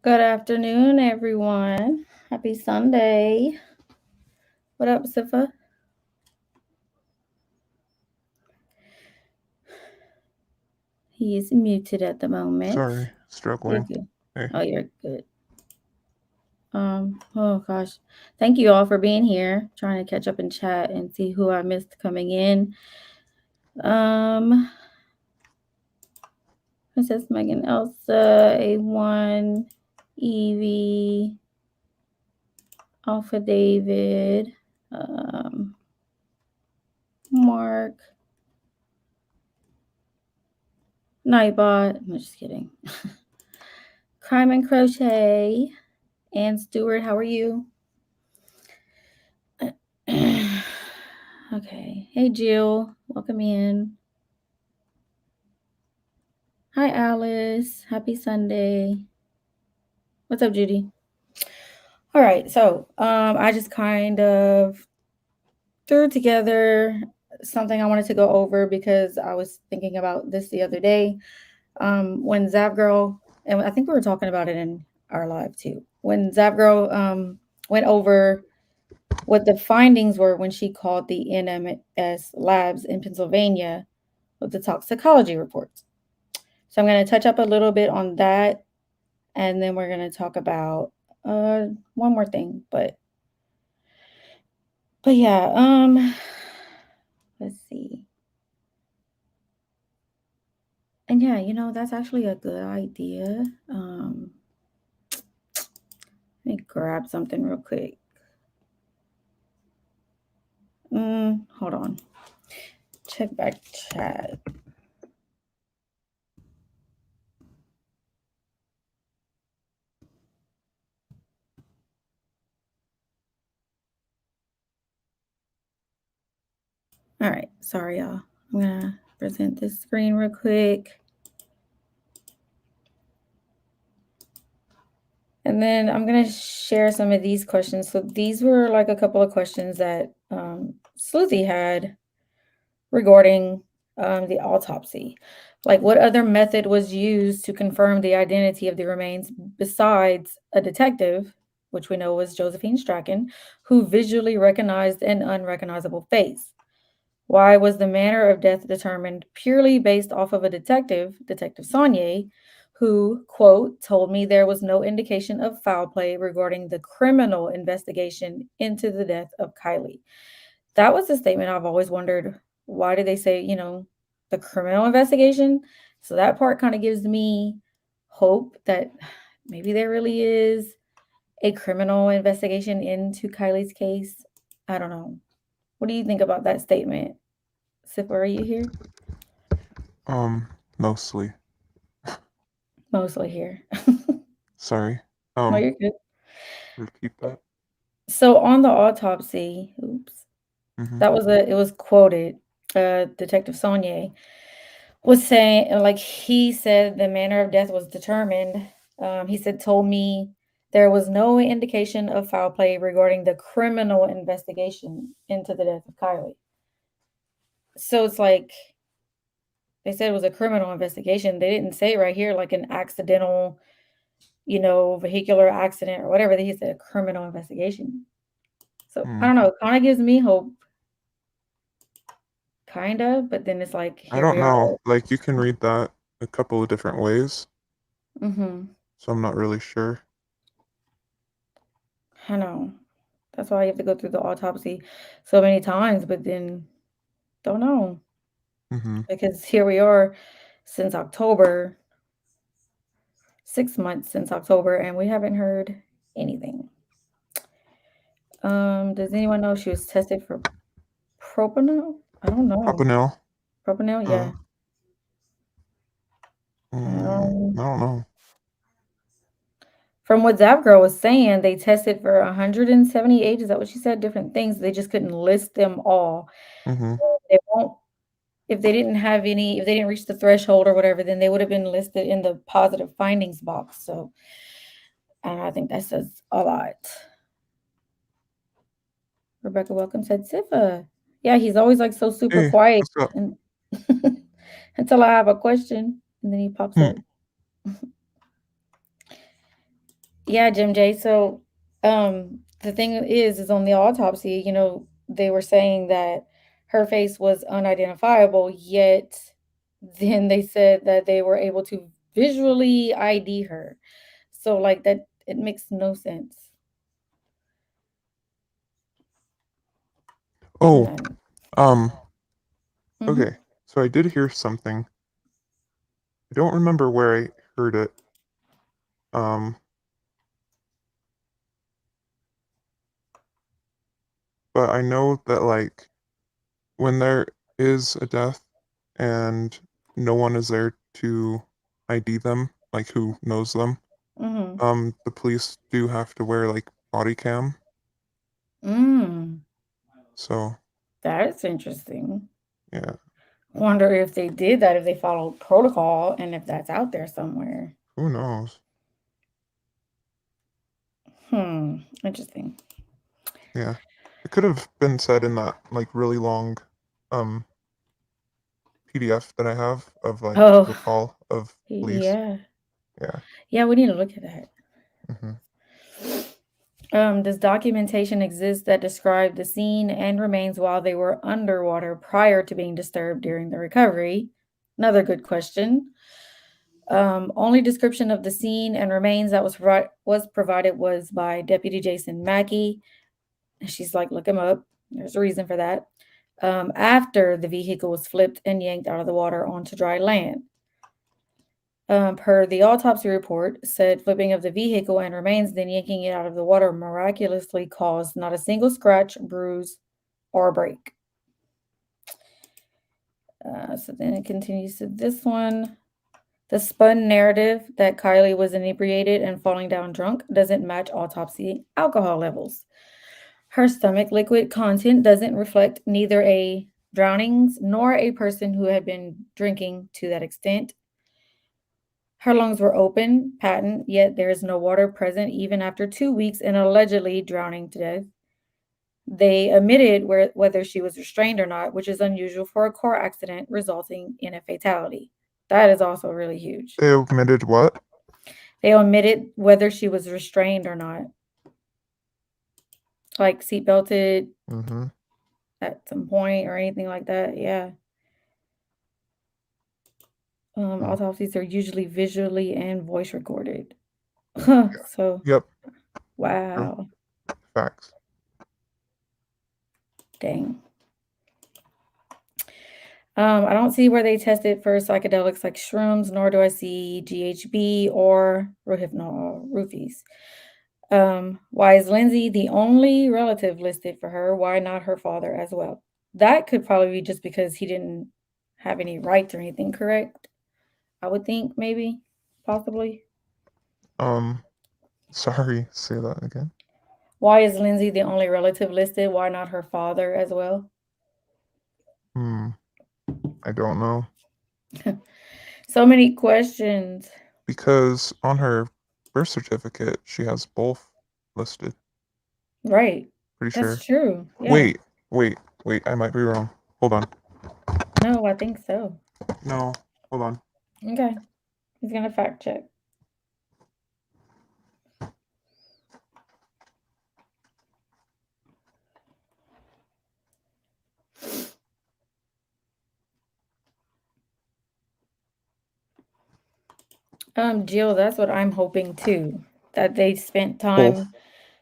Good afternoon, everyone. Happy Sunday. What up, Sifa? He is muted at the moment. Sorry, You're struggling. good. Hey. Oh, you're good. Oh gosh. Thank you all for being here. Trying to catch up and chat and see who I missed coming in. Um, Princess Megan Elsa, A1, Evie, Alpha David, Mark, Nightbot. I'm just kidding. Crime and Crochet. And Stewart, how are you? Okay. Hey, Jill. Welcome in. Hi, Alice. Happy Sunday. What's up, Judy? All right. So, I just kind of threw together something I wanted to go over because I was thinking about this the other day. When Zav Girl, and I think we were talking about it in our live too. When Zav Girl went over what the findings were when she called the NMS labs in Pennsylvania with the toxicology reports. So I'm going to touch up a little bit on that, and then we're going to talk about one more thing. But yeah, let's see. And yeah, that's actually a good idea. Let me grab something real quick. Hold on. Check back chat. All right, sorry y'all. I'm gonna present this screen real quick. And then I'm going to share some of these questions. So these were like a couple of questions that Sleuthie had regarding the autopsy. Like, what other method was used to confirm the identity of the remains besides a detective, which we know was Josephine Strachan, who visually recognized an unrecognizable face? Why was the manner of death determined purely based off of a detective, Detective Saunier, who, quote, told me there was no indication of foul play regarding the criminal investigation into the death of Kiely? That was a statement I've always wondered. Why did they say, the criminal investigation? So that part kind of gives me hope that maybe there really is a criminal investigation into Kylie's case. I don't know. What do you think about that statement? Sip, are you here? Mostly. Mostly here. Sorry. No, you're good. Repeat that. So on the autopsy, Mm-hmm. it was quoted. Detective Saunier was saying, like he said, the manner of death was determined. He said, told me there was no indication of foul play regarding the criminal investigation into the death of Kylie. So it's like they said it was a criminal investigation. They didn't say right here like an accidental, vehicular accident or whatever. They said a criminal investigation. So I Mm. don't know. It kind of gives me hope, kind of. But then it's like I here don't we are. know. Like, you can read that a couple of different ways, Mm-hmm. so I'm not really sure. I know. That's why you have to go through the autopsy so many times. But then don't know Mm-hmm. because here we are since October, 6 months since October, and we haven't heard anything. Does anyone know if she was tested for propanol? I don't know. Propanil. Propanol, yeah. Uh, I Um, don't know. from what Zav Girl was saying, they tested for 178. Is that what she said? Different things. They just couldn't list them all. Mm-hmm. They won't. If they didn't have any, if they didn't reach the threshold or whatever, then they would have been listed in the positive findings box. So I think that says a lot. Rebecca Welcome said, Sifa. Yeah, he's always like so super Hey, quiet what's up? and until I have a question and then he pops Hmm. up. Yeah, Jim J. So, the thing is on the autopsy, they were saying that her face was unidentifiable, yet then they said that they were able to visually ID her. So, like that, it makes no sense. Oh, None. um, Mm-hmm. okay. So I did hear something. I don't remember where I heard it. Um, but I know that like when there is a death and no one is there to ID them, like who knows them, Mm-hmm. the police do have to wear like body cam. Mm. So That's interesting. yeah, Wonder if they did that, if they followed protocol, and if that's out there somewhere. who knows? Interesting. Yeah. It could have been said in that like really long um PDF that I have of like Oh, the call of police. yeah. Yeah. Yeah, we need to look at that. Hmm. Does documentation exist that describe the scene and remains while they were underwater prior to being disturbed during the recovery? Another good question. Only description of the scene and remains that was provided was by Deputy Jason Mackey. She's like, look him up. There's a reason for that. After the vehicle was flipped and yanked out of the water onto dry land. Per the autopsy report, said flipping of the vehicle and remains, then yanking it out of the water miraculously caused not a single scratch, bruise, or break. So then it continues to this one. The spun narrative that Kiely was inebriated and falling down drunk doesn't match autopsy alcohol levels. Her stomach liquid content doesn't reflect neither a drownings nor a person who had been drinking to that extent. Her lungs were open, patent, yet there is no water present even after 2 weeks and allegedly drowning to death. They omitted whether she was restrained or not, which is unusual for a car accident resulting in a fatality. That is also really huge. They omitted what? They omitted whether she was restrained or not, like seat belted Hmm. at some point or anything like that. Yeah. Hmm. Autopsies are usually visually and voice recorded. Yeah. So, Yep. True. wow. Facts. Dang. I don't see where they tested for psychedelics like shrooms, nor do I see GHB or Rohypnol roofies. Why is Lindsay the only relative listed for her? Why not her father as well? That could probably be just because he didn't have any rights or anything, correct? I would think maybe, possibly. Um, sorry, say that again. Why is Lindsay the only relative listed? Why not her father as well? Hmm. I don't know. So many questions. Because on her birth certificate, she has both listed. Right. Pretty That's sure. true. Yeah. Wait, wait, wait. I might be wrong. Hold on. No, I think so. No, hold on. Okay. He's gonna fact check. Jill, that's what I'm hoping too. That they spent Both. time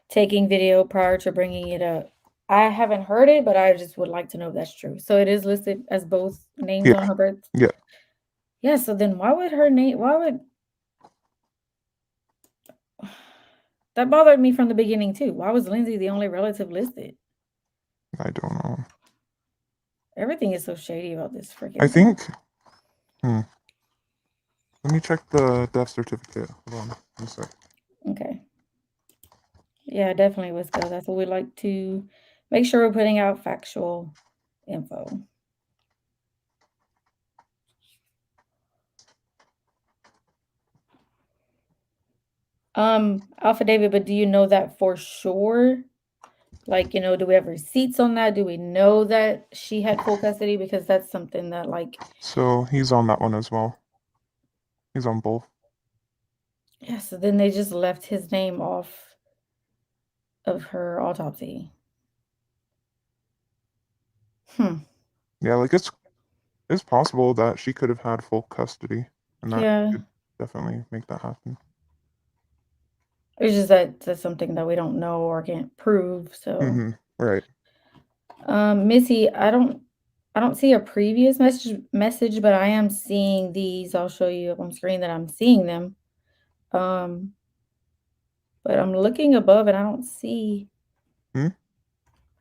taking video prior to bringing it up. I haven't heard it, but I just would like to know if that's true. So it is listed as both names Yeah. on her birth. Yeah. Yeah. So then why would her name? Why would that bothered me from the beginning too? Why was Lindsay the only relative listed? I don't know. Everything is so shady about this I freaking thing. think. Hmm. Let me check the death certificate. Hold on. One sec. Okay. Yeah, definitely let's go. That's what we like to make sure we're putting out factual info. Alpha David, but do you know that for sure? Like, do we have receipts on that? Do we know that she had full custody? Because that's something that, like, So he's on that one as well. He's on both. Yeah, so then they just left his name off of her autopsy. Hmm. Yeah, like it's possible that she could have had full custody, and that Yeah. could definitely make that happen. It's just that that's something that we don't know or can't prove. So, Right. Missy, I don't see a previous message, but I am seeing these. I'll show you up on screen that I'm seeing them. Um, but I'm looking above and I don't see. Hmm?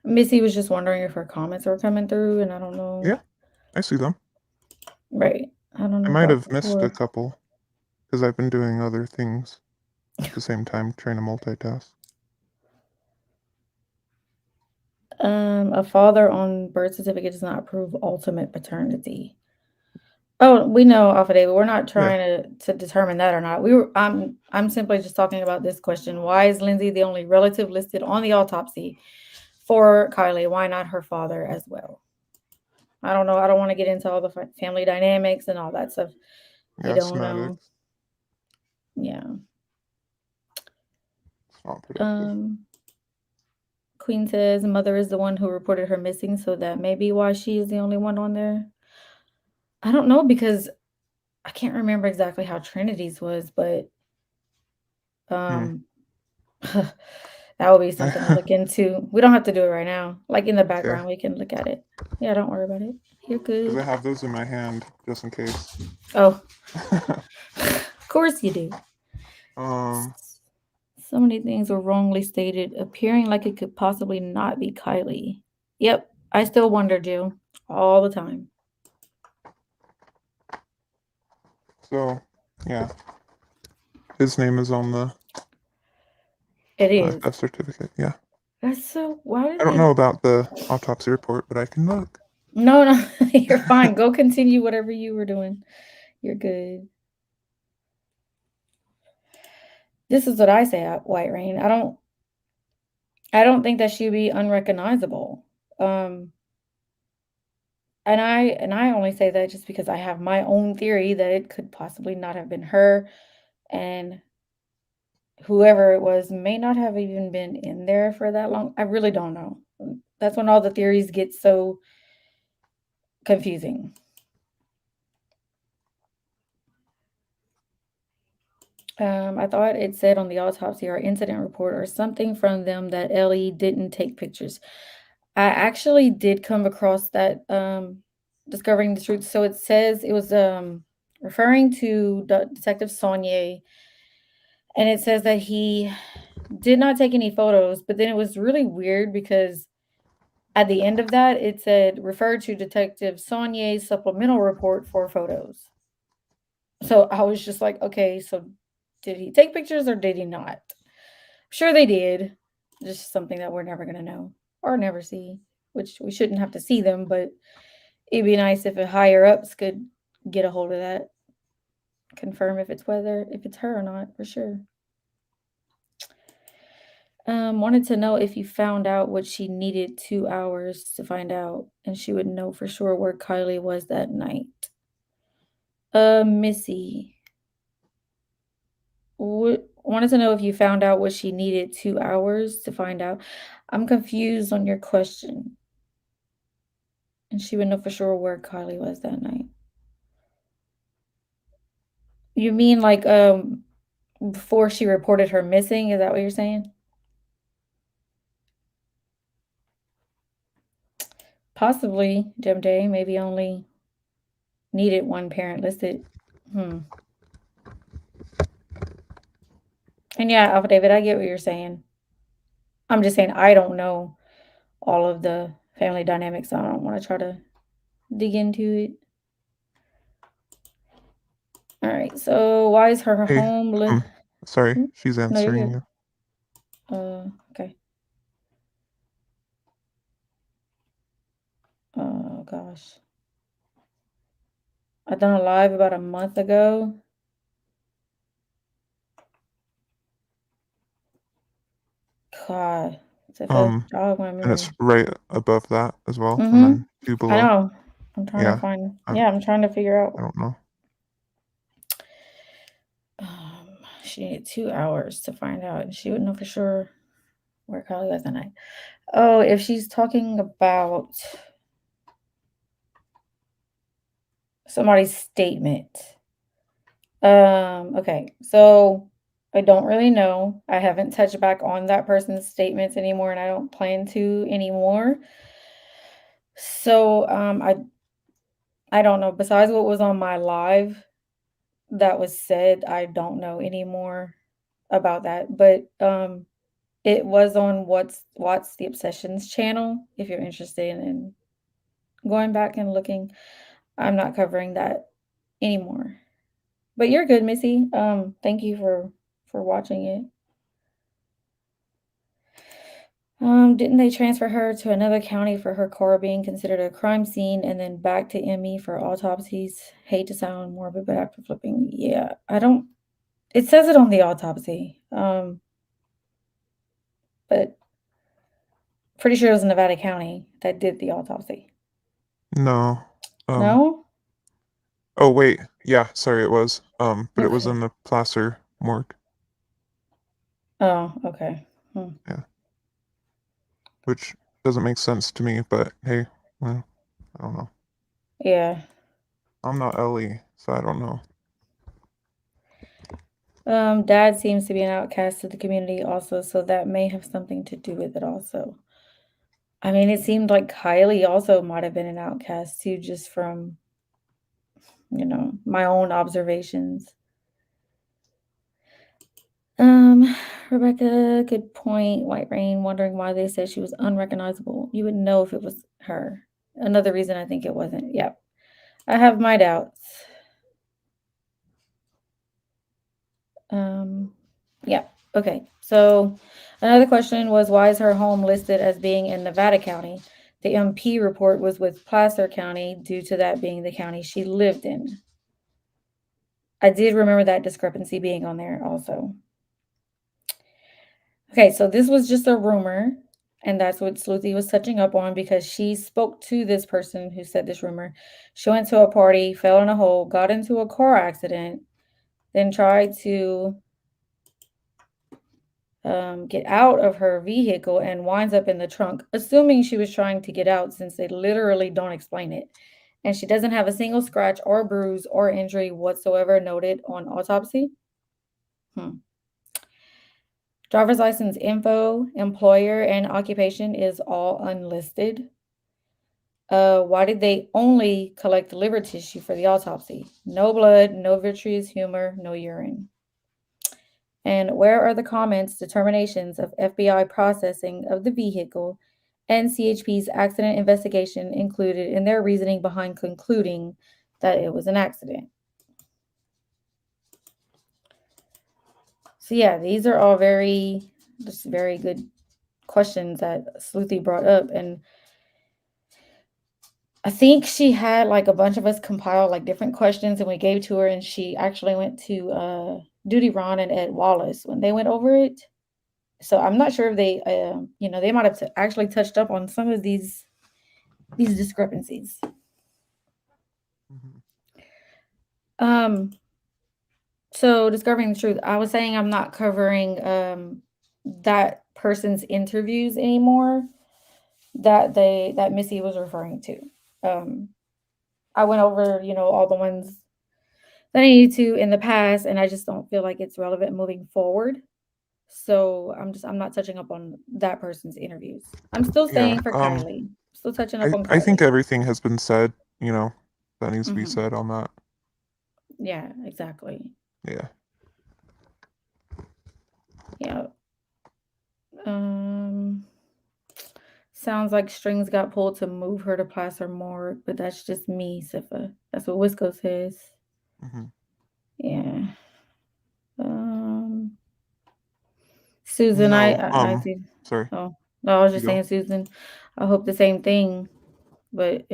Missy was just wondering if her comments were coming through, and I don't know. Yeah, I see them. Right. I don't I know might about have the missed a tour. couple because I've been doing other things at the same time, trying to multitask. A father on birth certificate does not prove ultimate paternity. Oh, we know off of David. We're not Yeah, trying to determine that or not. I'm simply just talking about this question. Why is Lindsay the only relative listed on the autopsy for Kylie? Why not her father as well? I don't know. I don't want to get into all the family dynamics and all that stuff. You yeah, don't know. somatics. Yeah. It's not productive. Um, Queen says mother is the one who reported her missing, so that may be why she is the only one on there. I don't know because I can't remember exactly how Trinity's was, but Hmm. um that would be something to look into. We don't have to do it right now. Like in the Okay, background, we can look at it. Yeah, don't worry about it. You're because I good. have those in my hand just in case. Oh, of course you do. um, So many things were wrongly stated, appearing like it could possibly not be Kylie. Yep, I still wonder, Jill, all the time. so yeah, his name is on the It is. death certificate. Yeah, That's so. Why did I don't they? know about the autopsy report, but I can look. No, no, you're fine. Go continue whatever you were doing. You're good. This is what I say, White Rain. I don't think that she'd be unrecognizable. Um, and I only say that just because I have my own theory that it could possibly not have been her, and whoever it was may not have even been in there for that long. I really don't know. That's when all the theories get so confusing. I thought it said on the autopsy or incident report or something from them that Ellie didn't take pictures. I actually did come across that discovering the truth. So it says it was referring to Detective Saunier, and it says that he did not take any photos, but then it was really weird because at the end of that it said refer to Detective Saunier's supplemental report for photos. So I was just like, okay, so did he take pictures or did he not? Sure, they did. Just something that we're never going to know or never see, which we shouldn't have to see them, but it'd be nice if a higher ups could get a hold of that, confirm if it's her or not for sure. Wanted to know if you found out what she needed 2 hours to find out, and she would know for sure where Kylie was that night. Missy, wanted to know if you found out what she needed 2 hours to find out. I'm confused on your question. And she would know for sure where Kylie was that night. You mean like before she reported her missing? Is that what you're saying? Possibly, Jim Day. Maybe only needed one parent listed. Hmm. And yeah, Alpha David, I get what you're saying. I'm just saying I don't know all of the family dynamics. So I don't want to try to dig into it. All right. So why is her Hey, home? sorry, Hmm? she's No, you're answering good. you. Okay. Oh gosh. I done a live about a month ago. God, it's a feel Um, jog my and it's memory. right above that as well, and Mhm. then two I below. know. I'm trying to Yeah, find I'm, yeah, I'm trying to figure out. I don't know. Um, she needed 2 hours to find out, and she wouldn't know for sure where Kylie was that night. Oh, if she's talking about somebody's statement. Okay, so I don't really know. I haven't touched back on that person's statements anymore, and I don't plan to anymore. So, I don't know. Besides what was on my live that was said, I don't know anymore about that. But it was on What's the Obsessions channel. If you're interested in going back and looking, I'm not covering that anymore. But you're good, Missy. Thank you for watching it. Didn't they transfer her to another county for her car being considered a crime scene and then back to ME for autopsies? Hate to sound morbid, but after flipping, yeah, I don't. It says it on the autopsy. But pretty sure it was Nevada County that did the autopsy. No. No? Oh wait, yeah, sorry, it was. But it was in Okay. the Placer morgue. Oh, okay. Yeah, which doesn't make sense to me. But hey, well, I don't know. Yeah. I'm not Ellie, so I don't know. Dad seems to be an outcast of the community also, so that may have something to do with it also. I mean, it seemed like Kylie also might have been an outcast too, just from, my own observations. Um, Rebecca, good point. White Rain, wondering why they said she was unrecognizable. You would know if it was her. Another reason I think it wasn't. Yep. I have my doubts. Yeah. Okay. So another question was, why is her home listed as being in Nevada County? The MP report was with Placer County due to that being the county she lived in. I did remember that discrepancy being on there also. Okay, so this was just a rumor, and that's what Sleuthie was touching up on because she spoke to this person who said this rumor. She went to a party, fell in a hole, got into a car accident, then tried to get out of her vehicle and winds up in the trunk, assuming she was trying to get out since they literally don't explain it. And she doesn't have a single scratch or bruise or injury whatsoever noted on autopsy. Driver's license info, employer, and occupation is all unlisted. Why did they only collect liver tissue for the autopsy? No blood, no vitreous humor, no urine. And where are the comments, determinations of FBI processing of the vehicle and CHP's accident investigation included in their reasoning behind concluding that it was an accident? So yeah, these are all just very good questions that Sleuthie brought up. And I think she had like a bunch of us compile like different questions and we gave to her, and she actually went to Duty Ron and Ed Wallace when they went over it. So I'm not sure if they they might have actually touched up on some of these discrepancies. Mm-hmm. So discovering the truth, I was saying I'm not covering that person's interviews anymore that Missy was referring to. I went over, all the ones that I needed to in the past, and I just don't feel like it's relevant moving forward. So I'm not touching up on that person's interviews. I'm still Yeah. staying for Kylie. Still touching up I on I think Kylie. everything has been said. That needs to be Hmm. said on that. Yeah, exactly. Yeah. Yeah. Um Sounds like strings got pulled to move her to Placer Morgue, but that's just me, Sifa. That's what Wisco says. Mm-hmm. Yeah. Um Susan, I No. I, I see. Sorry. Oh, no, I was You just go. saying, Susan, I hope the same thing, but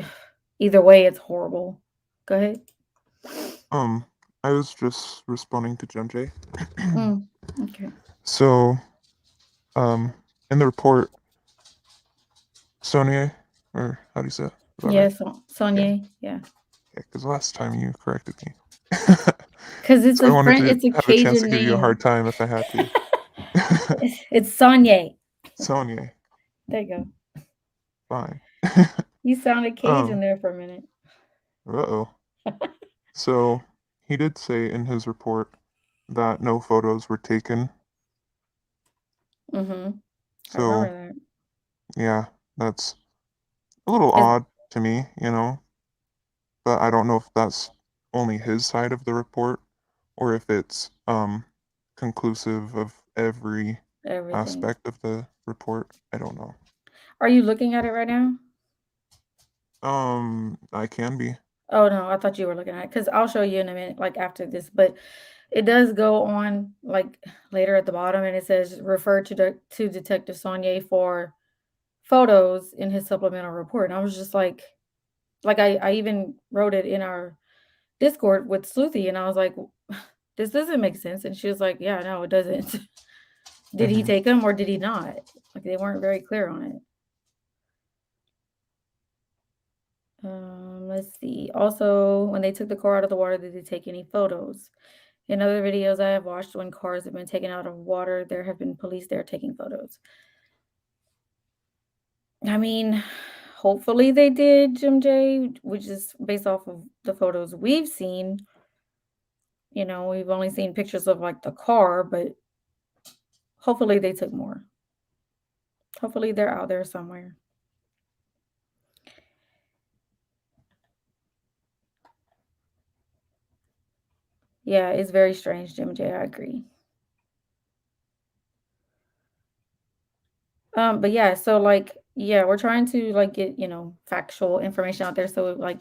either way, it's horrible. Go ahead. Um, I was just responding to Jemj. Mm, okay. So, um, in the report, Sonia, or how do you say it? Is that right? Yeah, Yeah. Sonia. Yeah. Yeah, because last time you corrected me. 'Cause it's So I a wanted Fren to it's a have a chance to Cajun give you a name. hard time if I had to. It's Sonya. Sonia, There you go. fine. You sounded Cajun Um, there for a minute. uh-oh. So he did say in his report that no photos were taken. Mhm. I So remember that. yeah, that's a little Is odd to me, but I don't know if that's only his side of the report or if it's conclusive of every everything. aspect of the report. I don't know. Are you looking at it right now? I can be. Oh, no, I thought you were looking at it, because 'cause I'll show you in a minute, like, after this, but it does go on, like, later at the bottom, and it says, "Refer to Detective Sonye for photos in his supplemental report," and I was just like, I even wrote it in our Discord with Sleuthie, and I was like, "This doesn't make sense," and she was like, "Yeah, no, it doesn't." Did he Mhm. take them or did he not? Like, they weren't very clear on it. Let's see. Also, when they took the car out of the water, did they take any photos? In other videos I have watched, when cars have been taken out of water, there have been police there taking photos. I mean, hopefully they did, Jim J, which is based off of the photos we've seen. We've only seen pictures of like the car, but hopefully they took more. Hopefully they're out there somewhere. Yeah, it's very strange, Jim J. I agree. But yeah, so like, yeah, we're trying to like get, factual information out there. So like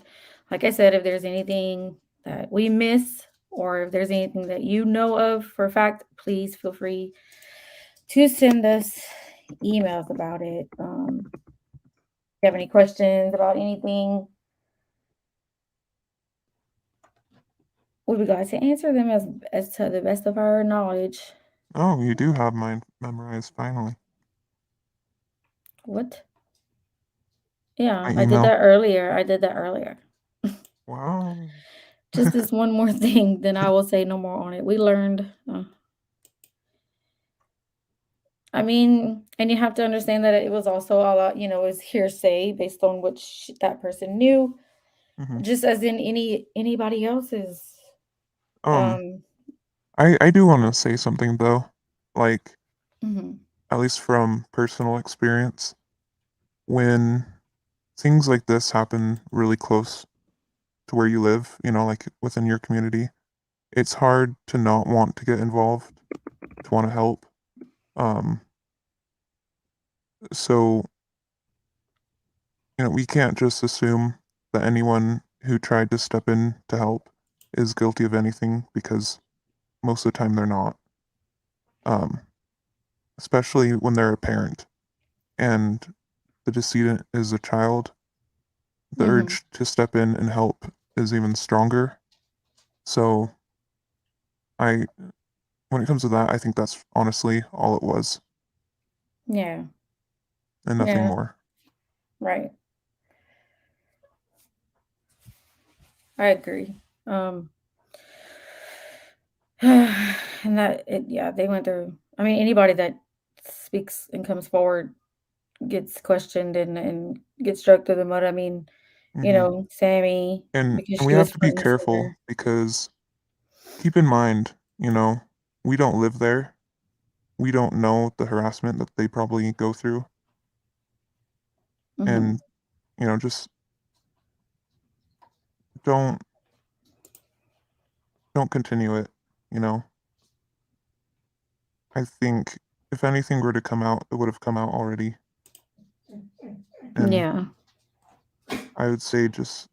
I said, if there's anything that we miss or if there's anything that you know of for a fact, please feel free to send us emails about it. If you have any questions about anything, we'll be glad to answer them as to the best of our knowledge. Oh, you do have mine memorized finally. What? Yeah, My I did email. that earlier. I did that earlier. Wow. Just this one more thing, then I will say no more on it. We learned. I mean, and you have to understand that it was also a lot, is hearsay based on what that person knew, Mhm. just as in anybody else's. Um, Um, I do want to say something though, like mhm, at least from personal experience, when things like this happen really close to where you live, like within your community, it's hard to not want to get involved, to want to help. Um, so, we can't just assume that anyone who tried to step in to help is guilty of anything because most of the time they're not. Um, especially when they're a parent and the decedent is a child, the mhm, urge to step in and help is even stronger. So I when it comes to that, I think that's honestly all it was yeah, and nothing yeah, more. right. I agree. Um, and yeah, they went through. I mean, anybody that speaks and comes forward gets questioned and gets dragged through the mud. I mean, Mhm. Sammy, because And we she have was to be front and careful center. because keep in mind, we don't live there. We don't know the harassment that they probably go through Mhm. and just don't don't continue it, you know. I think if anything were to come out, it would have come out already. And Yeah. I would say just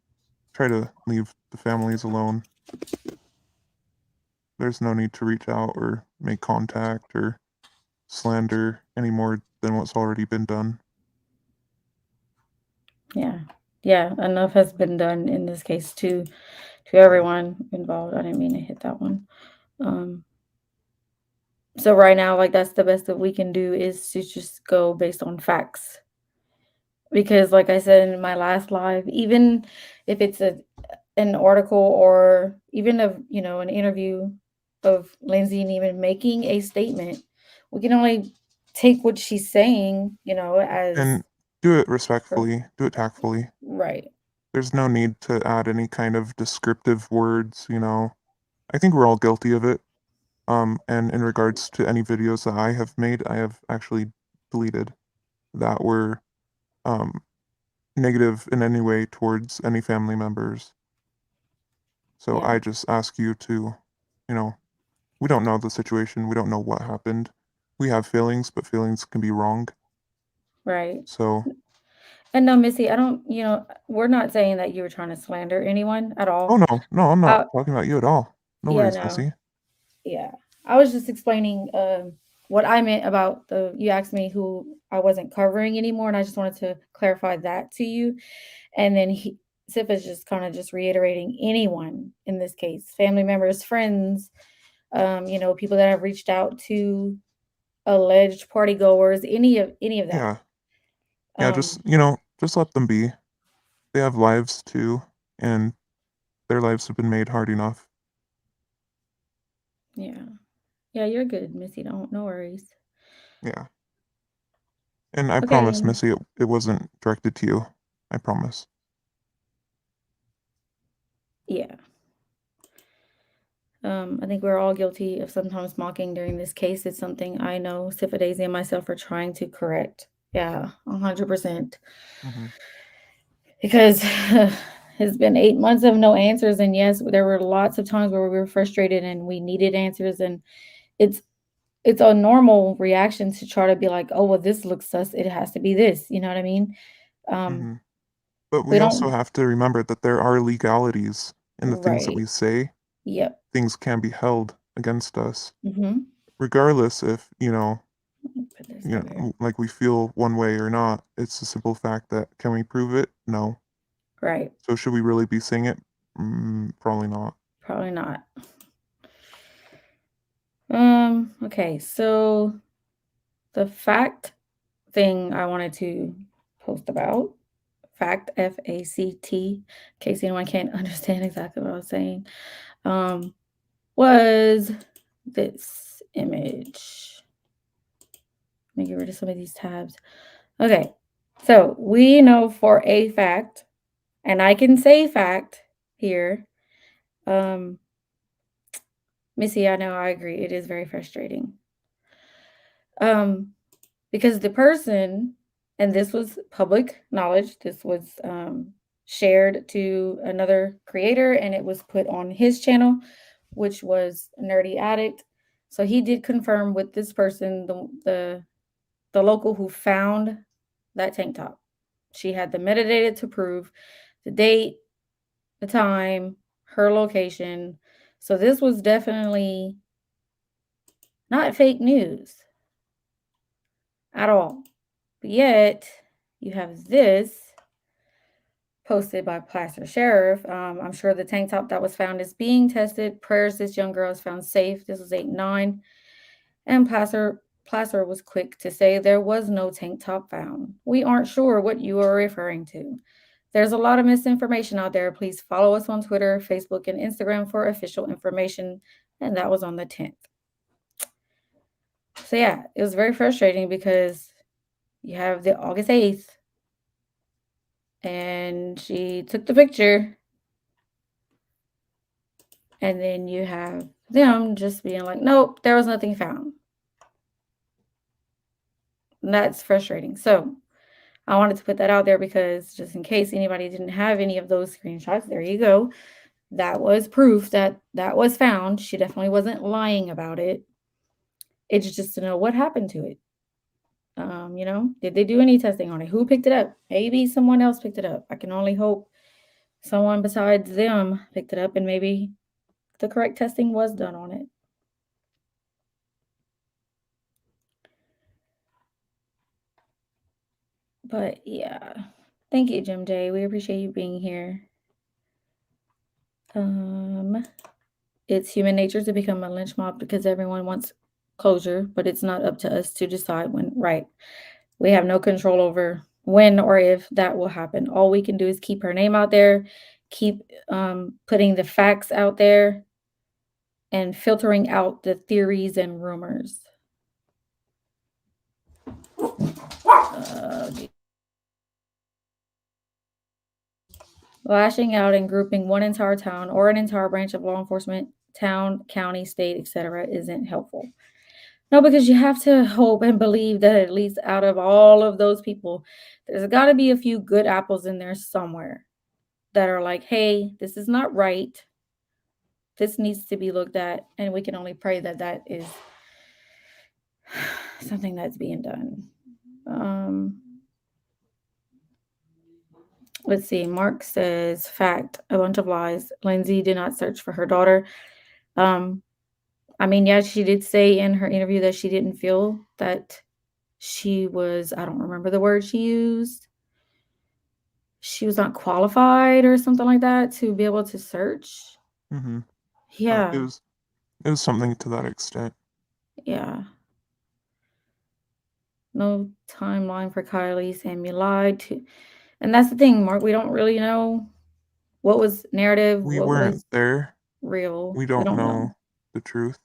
try to leave the families alone. There's no need to reach out or make contact or slander any more than what's already been done. Yeah. Yeah, enough has been done in this case to everyone involved. I didn't mean to hit that one. Um, so right now, like that's the best that we can do is to just go based on facts. Because like I said in my last live, even if it's an article or even an interview of Lindsay and even making a statement. We can only take what she's saying, as And do it respectfully, do it tactfully. right. There's no need to add any kind of descriptive words, I think we're all guilty of it. And in regards to any videos that I have made, I have actually deleted that were um, negative in any way towards any family members. So Yeah, I just ask you to, you know, we don't know the situation, we don't know what happened. We have feelings, but feelings can be wrong. right. So, And no, Missy, I don't, we're not saying that you were trying to slander anyone at oh all. no, no, I'm not Uh, talking about you at all. No yeah, worries, no. Missy. Yeah. I was just explaining what I meant about you asked me who I wasn't covering anymore, and I just wanted to clarify that to you. And then Sif is just kind of just reiterating anyone in this case, family members, friends, people that have reached out to alleged party goers, any of that. Yeah, yeah, just, Um, just let them be. They have lives too, and their lives have been made hard enough. yeah. Yeah, you're good, Missy. Don't no worries. Yeah. And I promise, Okay. Missy, it wasn't directed to you. I promise. Yeah. I think we're all guilty of sometimes mocking during this case. It's something I know Sifa Daisy and myself are trying to correct. Yeah, 100%. Mm-hmm. Because it's been 8 months of no answers. And yes, there were lots of times where we were frustrated and we needed answers. And it's it's a normal reaction to try to be like, oh, well, this looks sus. It has to be this. You know what I mean? Um, Mm-hmm. But we we also don't, have to remember that there are legalities in the things that right. we say. Yep. Things can be held against us, Mm-hmm. regardless if, Put this over here. like we feel one way or not. It's the simple fact that can we prove it? No. Right. So should we really be saying it? Probably not. Probably not. Okay, so the fact thing I wanted to post about, fact, FACT, in case anyone can't understand exactly what I was saying, um, was this image. Let me get rid of some of these tabs. Okay, so we know for a fact, and I can say fact here. Um, Missy, I know I agree. It is very frustrating. Um, because the person, and this was public knowledge, this was shared to another creator and it was put on his channel, which was Nerdy Addict. So he did confirm with this person, the local who found that tank top. She had the metadata to prove the date, the time, her location. So this was definitely not fake news at all. But yet, you have this posted by Placer Sheriff. I'm sure the tank top that was found is being tested. Prayers this young girl is found safe. This was 8/9. And Placer was quick to say there was no tank top found. We aren't sure what you are referring to. There's a lot of misinformation out there. Please follow us on Twitter, Facebook, and Instagram for official information. And that was on the 10th. So, yeah, it was very frustrating because you have the August 8th, and she took the picture, and then you have them just being like, nope, there was nothing found. And that's frustrating. So I wanted to put that out there because just in case anybody didn't have any of those screenshots, there you go. That was proof that that was found. She definitely wasn't lying about it. It's just to know what happened to it. Did they do any testing on it? Who picked it up? Maybe someone else picked it up. I can only hope someone besides them picked it up and maybe the correct testing was done on it. But yeah, thank you, Jim J. We appreciate you being here. It's human nature to become a lynch mob because everyone wants closure, but it's not up to us to decide when. Right? We have no control over when or if that will happen. All we can do is keep her name out there, keep putting the facts out there and filtering out the theories and rumors. Uh, Lashing out and grouping one entire town or an entire branch of law enforcement, town, county, state, etc., isn't helpful. No, because you have to hope and believe that at least out of all of those people, there's got to be a few good apples in there somewhere that are like, hey, this is not right. This needs to be looked at. And we can only pray that that is something that's being done. Let's see. Mark says, fact, a bunch of lies. Lindsay did not search for her daughter. I mean, yeah, she did say in her interview that she didn't feel that she was, I don't remember the word she used. She was not qualified or something like that to be able to search. Mm-hmm. Yeah. It was something to that extent. Yeah. No timeline for Kiely saying you lied to. And that's the thing, Mark. We don't really know what was narrative, We what weren't was there. real. We We don't don't know. know the truth.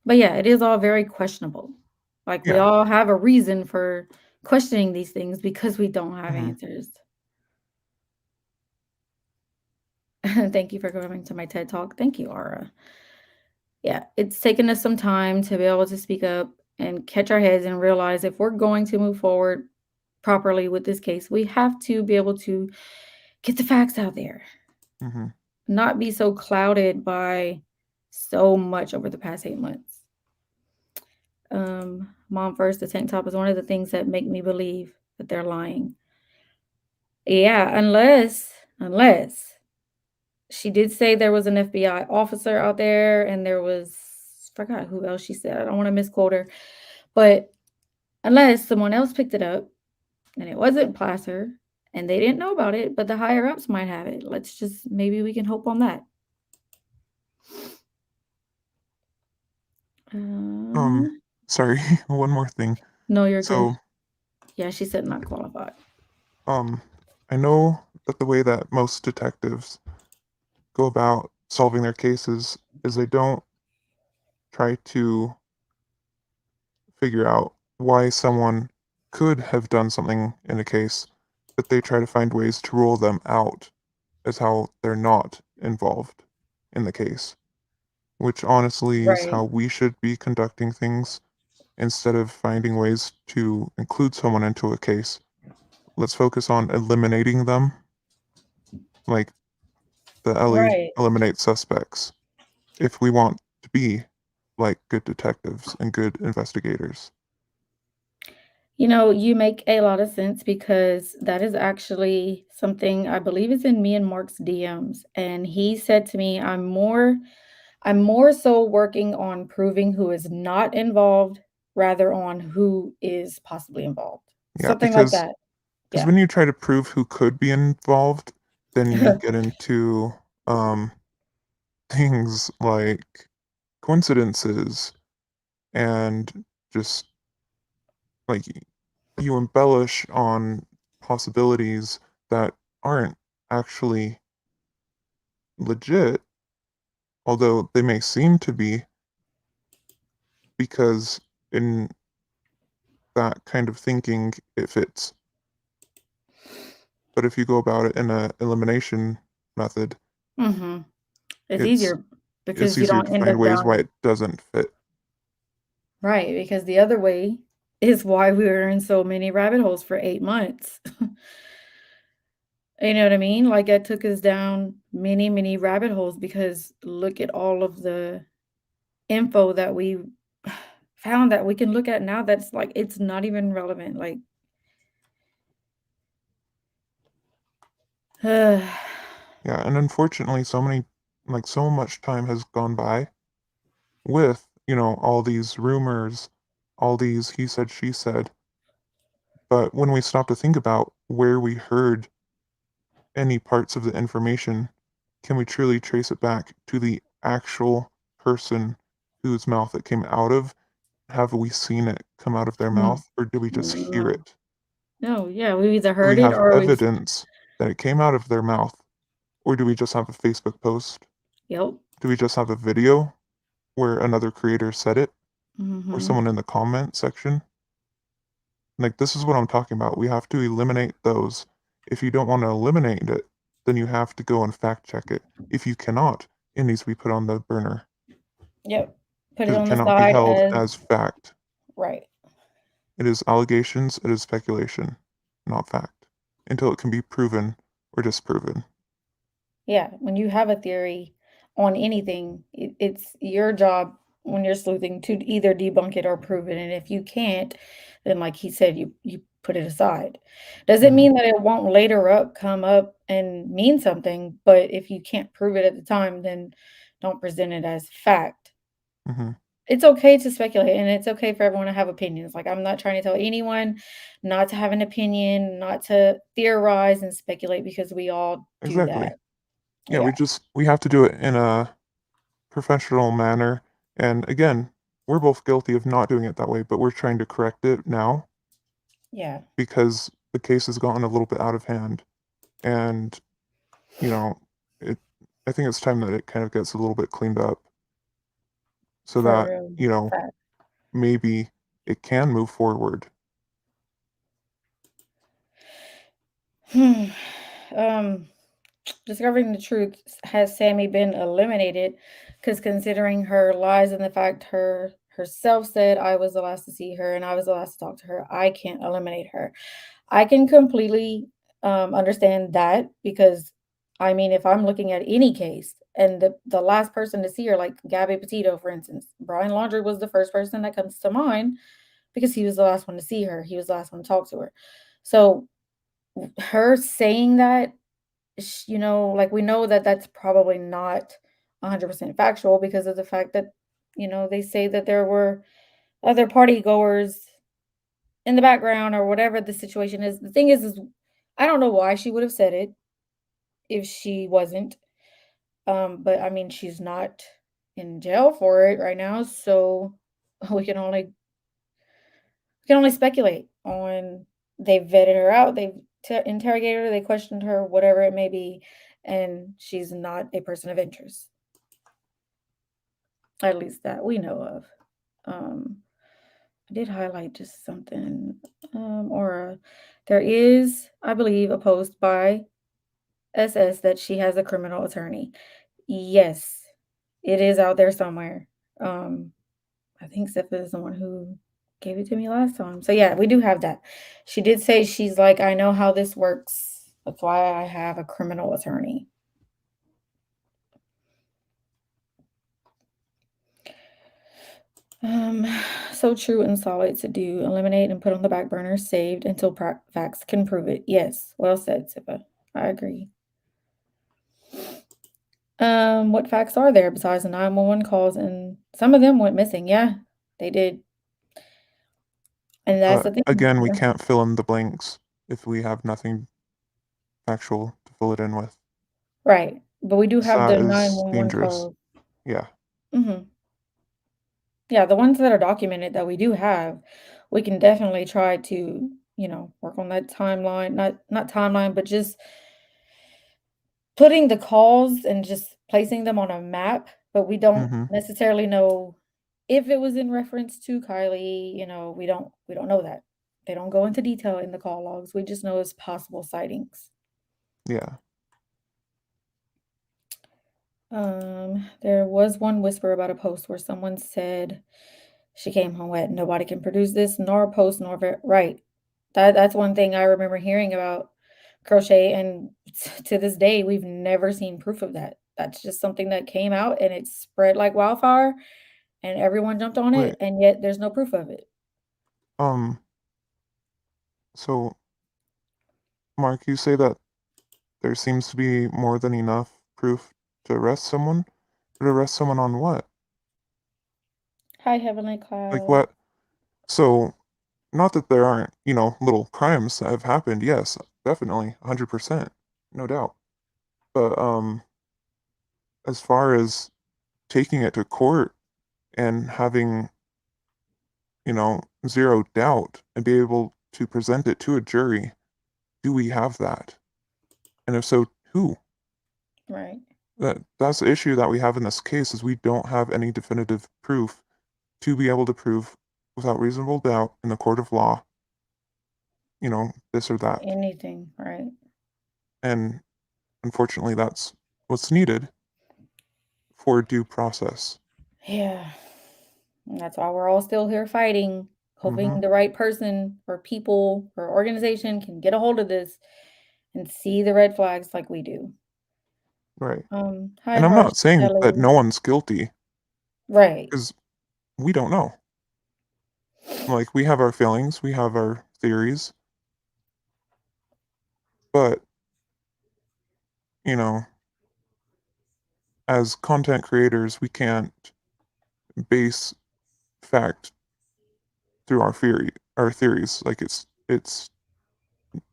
But yeah, it is all very questionable. Like we Yeah. all have a reason for questioning these things because we don't have Mm-hmm. answers. Thank you for coming to my TED Talk. Thank you, Ara. Yeah, it's taken us some time to be able to speak up and catch our heads and realize if we're going to move forward properly with this case, we have to be able to get the facts out there, Mm-hmm. not be so clouded by so much over the past 8 months. Mom first, the tank top is one of the things that make me believe that they're lying. Yeah, unless she did say there was an FBI officer out there and there was forgot who else she said. I don't want to misquote her. But unless someone else picked it up and it wasn't Placer and they didn't know about it, but the higher ups might have it. Let's just maybe we can hope on that. Sorry, one more thing. No, you're good. So, Yeah, she said not qualified. I know that the way that most detectives go about solving their cases is they don't try to figure out why someone could have done something in a case, but they try to find ways to rule them out as how they're not involved in the case, which honestly is Right. how we should be conducting things instead of finding ways to include someone into a case. Let's focus on eliminating them, like the Ellie Right. eliminate suspects, if we want to be like good detectives and good investigators. You know, you make a lot of sense because that is actually something I believe is in me and Mark's DMs. And he said to me, I'm more so working on proving who is not involved rather on who is possibly involved. Yeah, Something like that. because Yeah. when you try to prove who could be involved, then you get into um, things like coincidences and just like you embellish on possibilities that aren't actually legit, although they may seem to be, because in that kind of thinking it fits. But if you go about it in a elimination method, Mhm. It's it's easier it's because you easier don't to end find up ways why down it doesn't fit. right, because the other way is why we were in so many rabbit holes for 8 months. You know what I mean? Like, it took us down many, many rabbit holes because look at all of the info that we found that we can look at now that's like it's not even relevant. Like, yeah, Yeah, and unfortunately so much time has gone by with, all these rumors, all these he said she said, but when we stop to think about where we heard any parts of the information, can we truly trace it back to the actual person whose mouth it came out of? Have we seen it come out of their mouth, or did we just hear no, it? No, yeah, we either Do we heard it have or we've. evidence that it came out of their mouth, or do we just have a Facebook post? Yep. Do we just have a video where another creator said it, or Hmm. someone in the comment section? Like, this is what I'm talking about. We have to eliminate those. If you don't want to eliminate it, then you have to go and fact check it. If you cannot, it needs to be put on the burner Yep. Put it because it on the cannot be side held as as fact. right. It is allegations, it is speculation, not fact, until it can be proven or disproven. Yeah, when you have a theory on anything, it's your job when you're sleuthing to either debunk it or prove it. And if you can't, then like he said, you put it aside. Doesn't Hmm. mean that it won't later up come up and mean something, but if you can't prove it at the time, then don't present it as fact. Hmm. It's okay to speculate and it's okay for everyone to have opinions. Like I'm not trying to tell anyone not to have an opinion, not to theorize and speculate because we all do Exactly. that. Yeah, Yeah. we have to do it in a professional manner. And again, we're both guilty of not doing it that way, but we're trying to correct it now Yeah. because the case has gotten a little bit out of hand. And, you know, it I think it's time that it kind of gets a little bit cleaned up so that, For fact. maybe it can move forward. Hmm. Um, discovering the truth, has Sammy been eliminated? Because considering her lies and the fact her herself said I was the last to see her and I was the last to talk to her, I can't eliminate her. I can completely understand that because I mean, if I'm looking at any case and the last person to see her, like Gabby Petito, for instance, Brian Laundrie was the first person that comes to mind because he was the last one to see her. He was the last one to talk to her. So her saying that, like we know that that's probably not 100% factual because of the fact that, they say that there were other party goers in the background or whatever the situation is. The thing is I don't know why she would have said it if she wasn't. But I mean, she's not in jail for it right now, so we can only speculate on they've vetted her out, they've interrogated her, they questioned her, whatever it may be, and she's not a person of interest, at least that we know of. Um, I did highlight just something, or there is, I believe, a post by SS that she has a criminal attorney. Yes, it is out there somewhere. Um, I think Sipha is the one who gave it to me last time. So yeah, we do have that. She did say she's like, I know how this works. That's why I have a criminal attorney. Um, so true and solid to do. Eliminate and put on the back burner, saved until facts can prove it. Yes, well said, Sipha. I agree. What facts are there besides the 911 calls? And some of them went missing. Yeah, they did. And that's the But thing. again, we Yeah. can't fill in the blanks if we have nothing factual to fill it in with. Right. But we do 'Cause have that the is 911 dangerous. calls. Yeah. Mhm. Yeah, the ones that are documented that we do have, we can definitely try to, work on that timeline, not timeline, but just putting the calls and just placing them on a map, but we don't Mhm. necessarily know if it was in reference to Kylie, we don't know that. They don't go into detail in the call logs. We just know it's possible sightings. Yeah. There was one whisper about a post where someone said she came home wet. Nobody can produce this, nor post, nor right. That's one thing I remember hearing about crochet, and to this day, we've never seen proof of that. That's just something that came out and it spread like wildfire, and everyone jumped on it, Wait. and yet there's no proof of it. Um, so Mark, you say that there seems to be more than enough proof to arrest someone? But arrest someone on what? Hi, Heavenly Like Cloud. what? So, not that there aren't, little crimes that have happened. Yes, definitely, 100%. No doubt. But as far as taking it to court and having, zero doubt and be able to present it to a jury, do we have that? And if so, who? Right. That's the issue that we have in this case is we don't have any definitive proof to be able to prove without reasonable doubt in the court of law, this or that. Anything, right? And unfortunately, that's what's needed for due process. Yeah. And that's why we're all still here fighting, hoping Hmm. the right person or people or organization can get a hold of this and see the red flags like we do. Right. Hi, And I'm Harsh not saying that Kelly. no one's guilty, Right. because we don't know. Like, we have our feelings, we have our theories, but, you know, as content creators, we can't base fact through our theories. Like, it's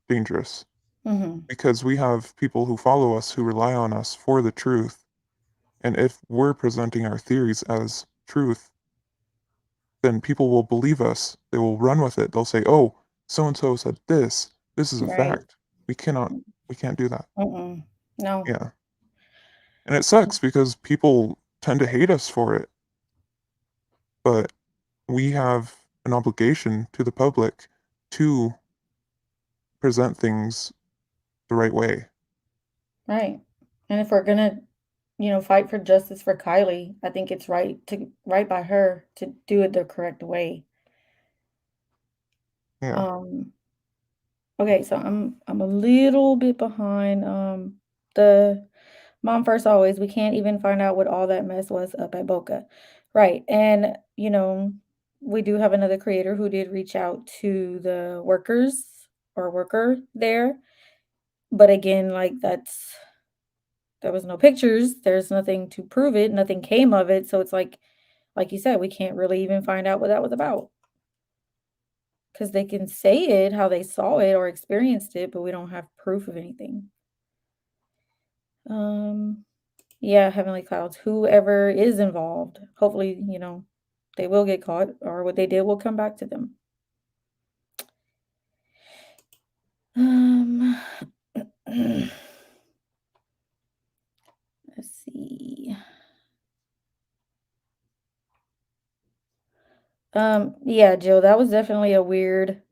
dangerous Hmm. because we have people who follow us who rely on us for the truth. And if we're presenting our theories as truth, then people will believe us. They will run with it. They'll say, "Oh, so and so said this. This is a Right. fact." We cannot we can't do that. Mm-mm. No. Yeah. And it sucks because people tend to hate us for it, but we have an obligation to the public to present things the right way. Right. And if we're gonna, fight for justice for Kylie, I think it's right by her to do it the correct way. Yeah. Um, okay, so I'm a little bit behind. The mom first always, we can't even find out what all that mess was up at Boca. Right. And, we do have another creator who did reach out to the workers or worker there. But again, like there was no pictures, there's nothing to prove it, nothing came of it. So it's like you said, we can't really even find out what that was about. Because they can say it how they saw it or experienced it, but we don't have proof of anything. Um, yeah, Heavenly Clouds, whoever is involved, hopefully, they will get caught or what they did will come back to them. Um, let's see. Yeah, Jill, that was definitely a weird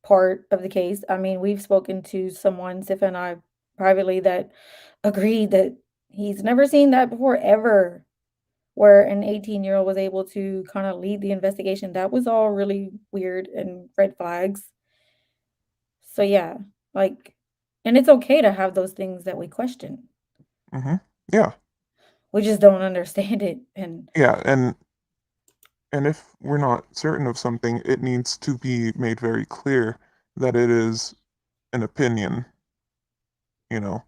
part of the case. I mean, we've spoken to someone, Sif and I, privately, that agreed that he's never seen that before, ever, where an 18-year-old was able to kind of lead the investigation. That was all really weird and red flags. So yeah, like, and it's okay to have those things that we question. Mhm. Yeah. We just don't understand it. And Yeah, and if we're not certain of something, it needs to be made very clear that it is an opinion, you know.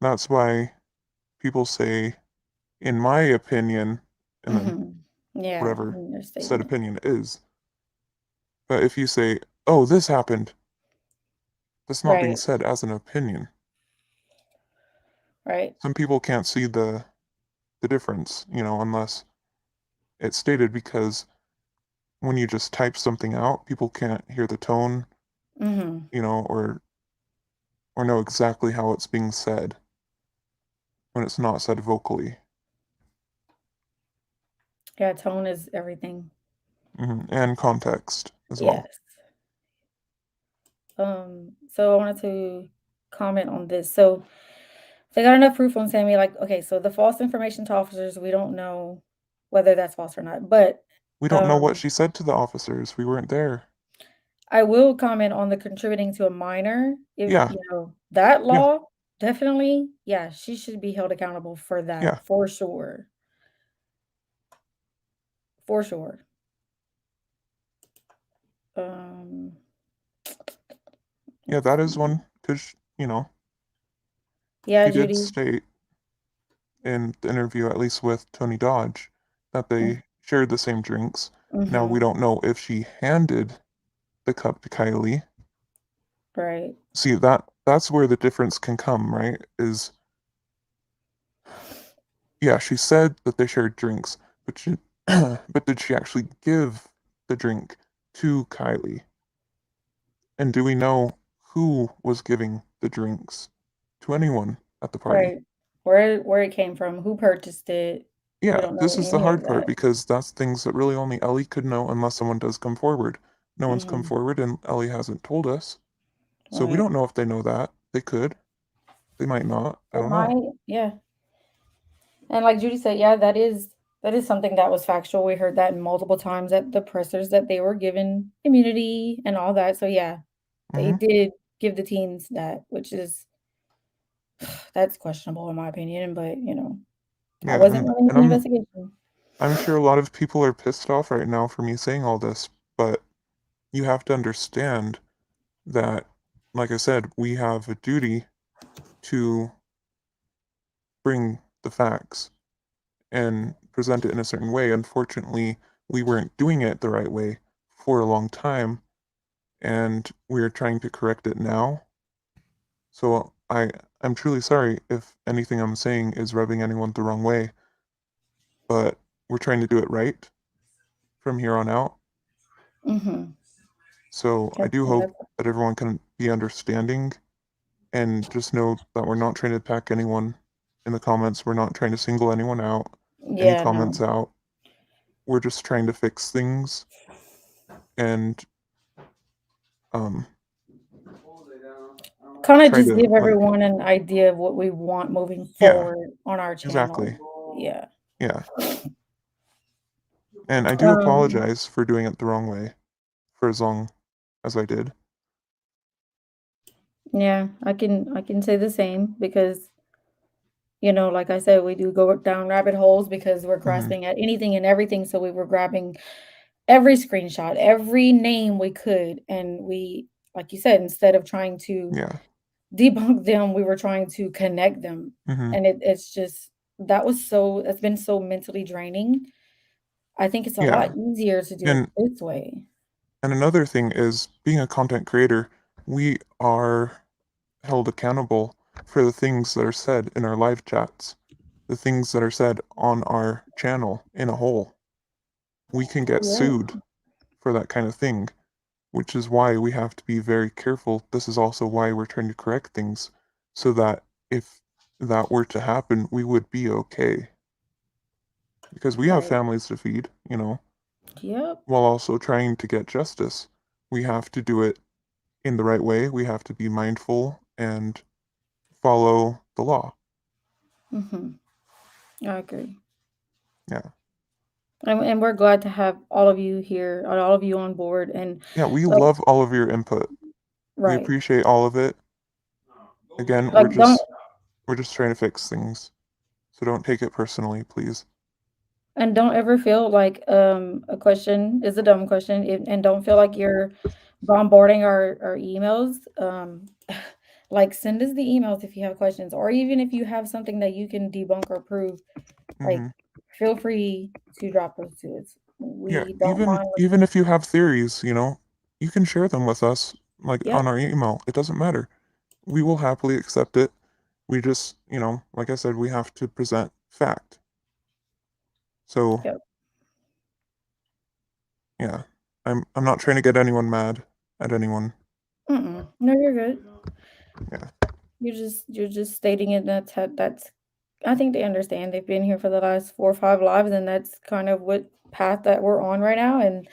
That's why people say, "In my opinion," and then mhm, yeah, whatever said understatement. opinion is. But if you say, "Oh, this happened," that's not being Right, said as an opinion. right. Some people can't see the difference, unless it's stated because when you just type something out, people can't hear the tone, Hmm. or know exactly how it's being said when it's not said vocally. Yeah, tone is everything. And context as well. Yes. So I wanted to comment on this. So they got enough proof on Sammy, like, okay, so the false information to officers, we don't know whether that's false or not. But We don't know what um she said to the officers. We weren't there. I will comment on the contributing to a minor. If Yeah, that yeah, law, definitely, yeah, she should be held accountable for yeah, that for sure. For sure. Um, yeah. let's That is see. one because Yeah, she did Judy. state in the interview, at least with Tony Dodge, that they shared the same drinks. Now we Mm-hmm. don't know if she handed the cup to Kylie. Right. See, that's where the difference can come, right? Is yeah, she said that they shared drinks, but but did she actually give the drink to Kylie? And do we know who was giving the drinks to anyone at the party? Right. Where it came from, who purchased it. We Yeah, don't know this is the any of hard part that. because that's things that really only Ellie could know unless someone does come forward. No one's come Hmm. forward and Ellie hasn't told us. So we Right. don't know if they know that. They could. They might not. I It don't know. might, yeah. And like Judy said, yeah, that is something that was factual. We heard that multiple times at the pressers that they were given immunity and all that. So yeah, they Hmm. did give the teens that, which is that's questionable in my opinion. But I Yeah, wasn't running and the investigation. I'm sure a lot of people are pissed off right now for me saying all this, but you have to understand that, like I said, we have a duty to bring the facts and present it in a certain way. Unfortunately, we weren't doing it the right way for a long time, and we're trying to correct it now. So I'm truly sorry if anything I'm saying is rubbing anyone the wrong way, but we're trying to do it right from here on out. Mm-hmm. So I do And hope that's, that everyone can be understanding and just know that we're not trying to attack anyone in the comments. We're not trying to single anyone out, any yeah, no. comments out. We're just trying to fix things and um Kind of try just to give like everyone an idea of what we want moving yeah, forward on our channel. exactly. Yeah. Yeah. And I do Um, apologize for doing it the wrong way for as long as I did. yeah, I can say the same because like I said, we do go down rabbit holes because we're Mhm. grasping at anything and everything. So we were grabbing every screenshot, every name we could. And we, like you said, instead of trying to Yeah. debunk them, we were trying to connect them. Mhm. And it's just, that's been so mentally draining. I think it's a lot Yeah. easier to do it And this way. another thing is being a content creator, we are held accountable for the things that are said in our live chats, the things that are said on our channel in a whole. We can get Yeah. sued for that kind of thing, which is why we have to be very careful. This is also why we're trying to correct things so that if that were to happen, we would be okay. Because we have Right. families to feed, Yep. while also trying to get justice. We have to do it in the right way. We have to be mindful and follow the law. Hmm. I agree. Yeah. And we're glad to have all of you here, all of you on board. And Yeah, we like, love all of your input. We right. appreciate all of it. Again, Like, don't we're just trying to fix things. So don't take it personally, please. And don't ever feel like a question is a dumb question, and don't feel like you're bombarding our emails. Like send us the emails if you have questions, or even if you have something that you can debunk or prove. Like Hmm. feel free to drop those to us. Yeah, We don't even mind even listening. if you have theories, you can share them with us, like Yep, on our email. It doesn't matter. We will happily accept it. We just, like I said, we have to present fact. So yep. yeah, I'm not trying to get anyone mad at anyone. Mm-mm. No, you're good. Yeah. You're just stating it. That's. I think they understand. They've been here for the last 4 or 5 lives, and that's kind of what path that we're on right now, and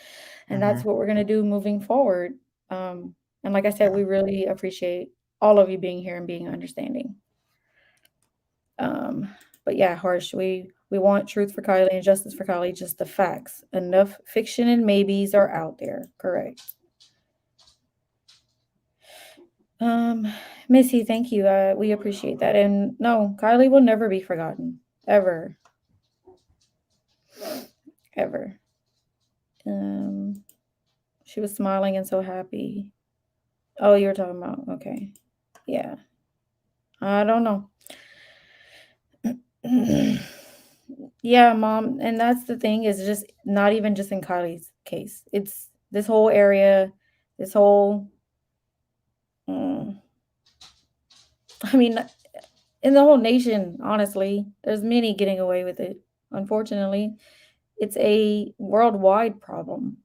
Hmm. that's what we're gonna do moving forward. And like I said, Yeah. we really appreciate all of you being here and being understanding. Um, but yeah, harsh. We want truth for Kylie and justice for Kylie. Just the facts. Enough fiction and maybes are out there. Correct. Um, Missy, thank you. We appreciate that. And no, Kylie will never be forgotten. Ever. Ever. Um, she was smiling and so happy. Oh, you were talking about, okay. Yeah. I don't know. Yeah, mom. And that's the thing is just not even just in Kylie's case. It's this whole area, this whole, mm, I mean, in the whole nation, honestly, there's many getting away with it. Unfortunately, it's a worldwide problem.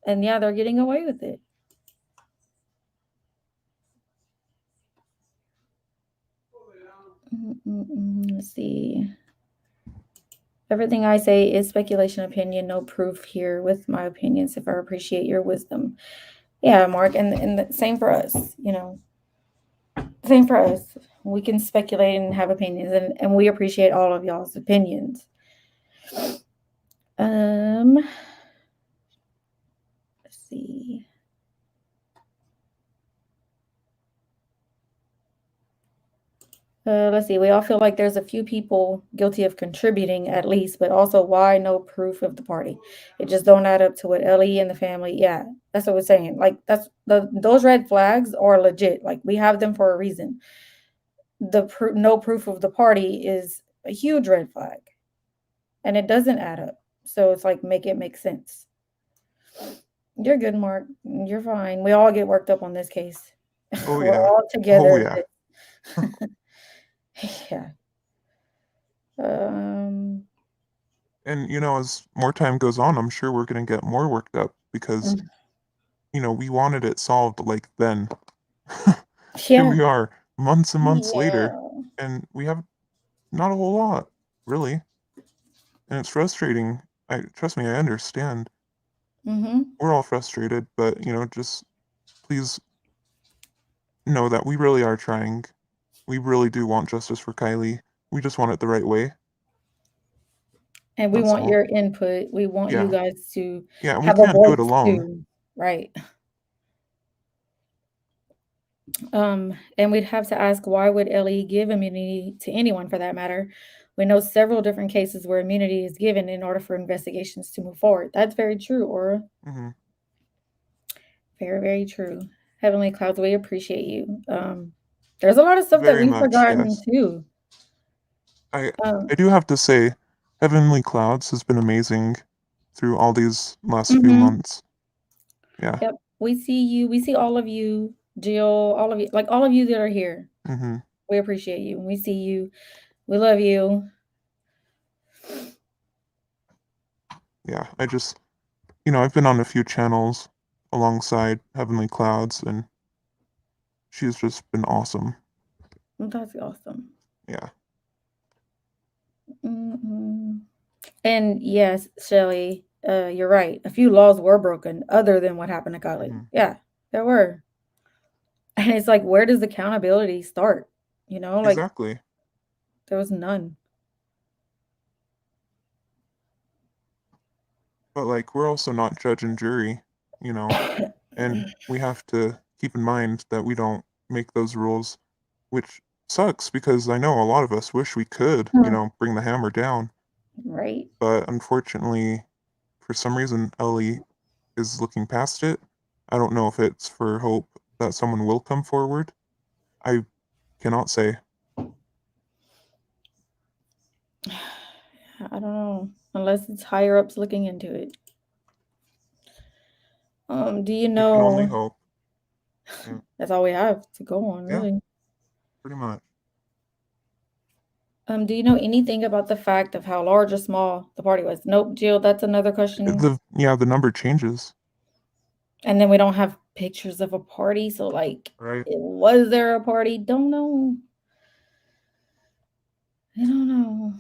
And yeah, they're getting away with it. Let's see. Everything I say is speculation, opinion, no proof here with my opinions. If I appreciate your wisdom, yeah, Mark, and the same for us. Same for us. We can speculate and have opinions, and we appreciate all of y'all's opinions. Let's see. Let's see. We all feel like there's a few people guilty of contributing, at least, but also why no proof of the party? It just don't add up to what Ellie and the family. Yeah, that's what we're saying. Like those red flags are legit. Like we have them for a reason. No proof of the party is a huge red flag, and it doesn't add up. So it's like make it make sense. You're good, Mark. You're fine. We all get worked up on this case. Oh We're yeah. all Oh together. yeah. Yeah. Um. And as more time goes on, I'm sure we're gonna get more worked up because we wanted it solved like then. Here Yeah. we are, months and months later, Yeah. and we have not a whole lot, really. And it's frustrating. I trust me, I understand. Mhm. We're all frustrated, but just please know that we really are trying. We really do want justice for Kiely. We just want it the right way. And we That's want all. your input. We want you Yeah. guys to Yeah, and we have a can't do it voice alone. too. Right. And we'd have to ask why would Ellie give immunity to anyone for that matter? We know several different cases where immunity is given in order for investigations to move forward. That's very true, Aura. Hmm. Very, very true. Heavenly Clouds, we appreciate you. There's a lot of stuff that Very we've much, forgotten yes. too. I Um, I do have to say, Heavenly Clouds has been amazing through all these last few mhm. months. Yeah. Yep. We see you. We see all of you, Jill, all of you, like all of you that are here. Hmm. We appreciate you. We see you. We love you. Yeah. I've been on a few channels alongside Heavenly Clouds, and she's just been awesome. That's awesome. Yeah. Mm-mm. And yes, Shelly, you're right. A few laws were broken other than what happened to Kylie. Hmm. Yeah, there were. And it's like, where does accountability start? Like Exactly. there was none. But like, we're also not judge and jury, and we have to keep in mind that we don't make those rules, which sucks because I know a lot of us wish we could, Hmm. bring the hammer down. Right? But unfortunately, for some reason, Ellie is looking past it. I don't know if it's for hope that someone will come forward. I cannot say. I don't know. Unless it's higher ups looking into it. Do you We can only know hope. Yeah, that's all we have to go on, yeah, really? pretty much. Do you know anything about the fact of how large or small the party was? Nope, Jill, that's another question. The number changes, And then we don't have pictures of a party, so like, right? was there a party? Don't know. I don't know.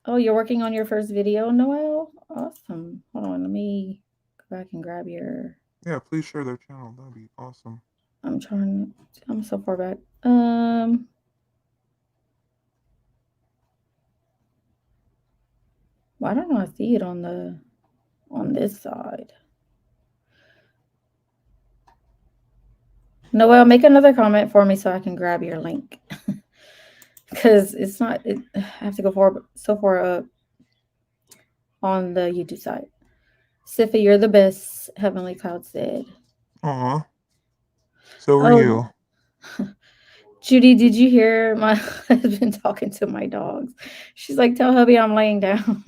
Oh, you're working on your first video, Noel? Awesome. Hold on, let me go back and grab your. Yeah, please share their channel. That'd be awesome. I'm so far back. Why don't I see it on this side? Noel, make another comment for me so I can grab your link. Because it's not I have to go so far up on the YouTube side. Sifa, you're the best, Heavenly Cloud said. Aw, so are Oh, you. Judy, did you hear my husband talking to my dogs? She's like, tell hubby I'm laying down.